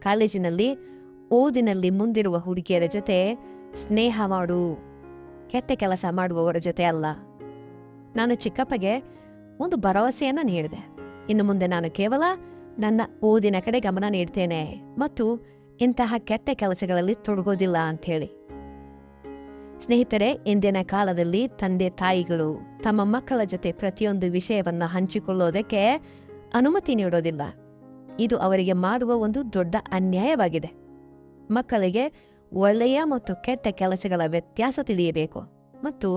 ಕಾಲೇಜಿನಲ್ಲಿ ಓದಿನಲ್ಲಿ ಮುಂದಿರುವ ಹುಡುಗಿಯರ ಜೊತೆ ಸ್ನೇಹ ಮಾಡು, ಕೆಟ್ಟ ಕೆಲಸ ಮಾಡುವವರ ಜೊತೆ ಅಲ್ಲ. ನಾನು ಚಿಕ್ಕಪ್ಪಗೆ ಒಂದು ಭರವಸೆಯನ್ನು ನೀಡಿದೆ. ಇನ್ನು ಮುಂದೆ ನಾನು ಕೇವಲ ನನ್ನ ಓದಿನ ಕಡೆ ಗಮನ ನೀಡ್ತೇನೆ ಮತ್ತು ಇಂತಹ ಕೆಟ್ಟ ಕೆಲಸಗಳಲ್ಲಿ ತೊಡಗೋದಿಲ್ಲ ಅಂಥೇಳಿ. ಸ್ನೇಹಿತರೆ, ಇಂದಿನ ಕಾಲದಲ್ಲಿ ತಂದೆ ತಾಯಿಗಳು ತಮ್ಮ ಮಕ್ಕಳ ಜೊತೆ ಪ್ರತಿಯೊಂದು ವಿಷಯವನ್ನ ಹಂಚಿಕೊಳ್ಳೋದಕ್ಕೆ ಅನುಮತಿ ನೀಡೋದಿಲ್ಲ. ಇದು ಅವರಿಗೆ ಮಾಡುವ ಒಂದು ದೊಡ್ಡ ಅನ್ಯಾಯವಾಗಿದೆ. ಮಕ್ಕಳಿಗೆ ಒಳ್ಳೆಯ ಮತ್ತು ಕೆಟ್ಟ ಕೆಲಸಗಳ ವ್ಯತ್ಯಾಸ ತಿಳಿಯಬೇಕು ಮತ್ತು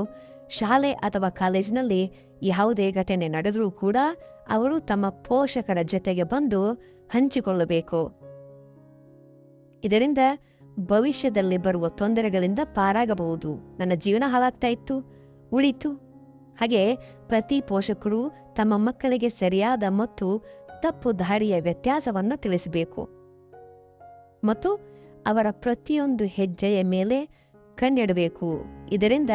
ಶಾಲೆ ಅಥವಾ ಕಾಲೇಜಿನಲ್ಲಿ ಯಾವುದೇ ಘಟನೆ ನಡೆದರೂ ಕೂಡ ಅವರು ತಮ್ಮ ಪೋಷಕರ ಜೊತೆಗೆ ಬಂದು ಹಂಚಿಕೊಳ್ಳಬೇಕು. ಇದರಿಂದ ಭವಿಷ್ಯದಲ್ಲಿ ಬರುವ ತೊಂದರೆಗಳಿಂದ ಪಾರಾಗಬಹುದು. ನನ್ನ ಜೀವನ ಹಾಳಾಗ್ತಾ ಇತ್ತು, ಉಳಿತು. ಹಾಗೆ ಪ್ರತಿ ಪೋಷಕರು ತಮ್ಮ ಮಕ್ಕಳಿಗೆ ಸರಿಯಾದ ಮತ್ತು ತಪ್ಪು ದಾರಿಯ ವ್ಯತ್ಯಾಸವನ್ನು ತಿಳಿಸಬೇಕು ಮತ್ತು ಅವರ ಪ್ರತಿಯೊಂದು ಹೆಜ್ಜೆಯ ಮೇಲೆ ಕಣ್ಣಿಡಬೇಕು. ಇದರಿಂದ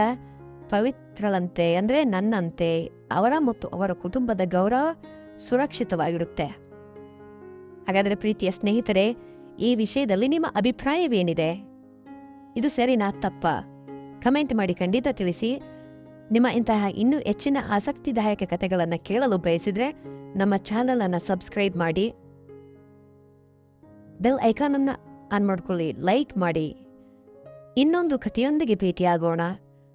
ಪವಿತ್ರಳಂತೆ ಅಂದರೆ ನನ್ನಂತೆ ಅವರ ಮತ್ತು ಅವರ ಕುಟುಂಬದ ಗೌರವ ಸುರಕ್ಷಿತವಾಗಿರುತ್ತೆ. ಹಾಗಾದರೆ ಪ್ರೀತಿಯ ಸ್ನೇಹಿತರೆ, ಈ ವಿಷಯದಲ್ಲಿ ನಿಮ್ಮ ಅಭಿಪ್ರಾಯವೇನಿದೆ? ಇದು ಸರಿನಾ ತಪ್ಪಾ? ಕಮೆಂಟ್ ಮಾಡಿ ಖಂಡಿತ ತಿಳಿಸಿ. ನಿಮ್ಮ ಇಂತಹ ಇನ್ನೂ ಹೆಚ್ಚಿನ ಆಸಕ್ತಿದಾಯಕ ಕಥೆಗಳನ್ನು ಕೇಳಲು ಬಯಸಿದ್ರೆ ನಮ್ಮ ಚಾನಲ್ ಅನ್ನು ಸಬ್ಸ್ಕ್ರೈಬ್ ಮಾಡಿ, ಬೆಲ್ ಐಕಾನ್ ಅನ್ನು ಆನ್ ಮಾಡ್ಕೊಳ್ಳಿ, ಲೈಕ್ ಮಾಡಿ. ಇನ್ನೊಂದು ಕಥೆಯೊಂದಿಗೆ ಭೇಟಿಯಾಗೋಣ.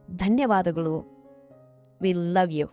ಧನ್ಯವಾದಗಳು. We love you.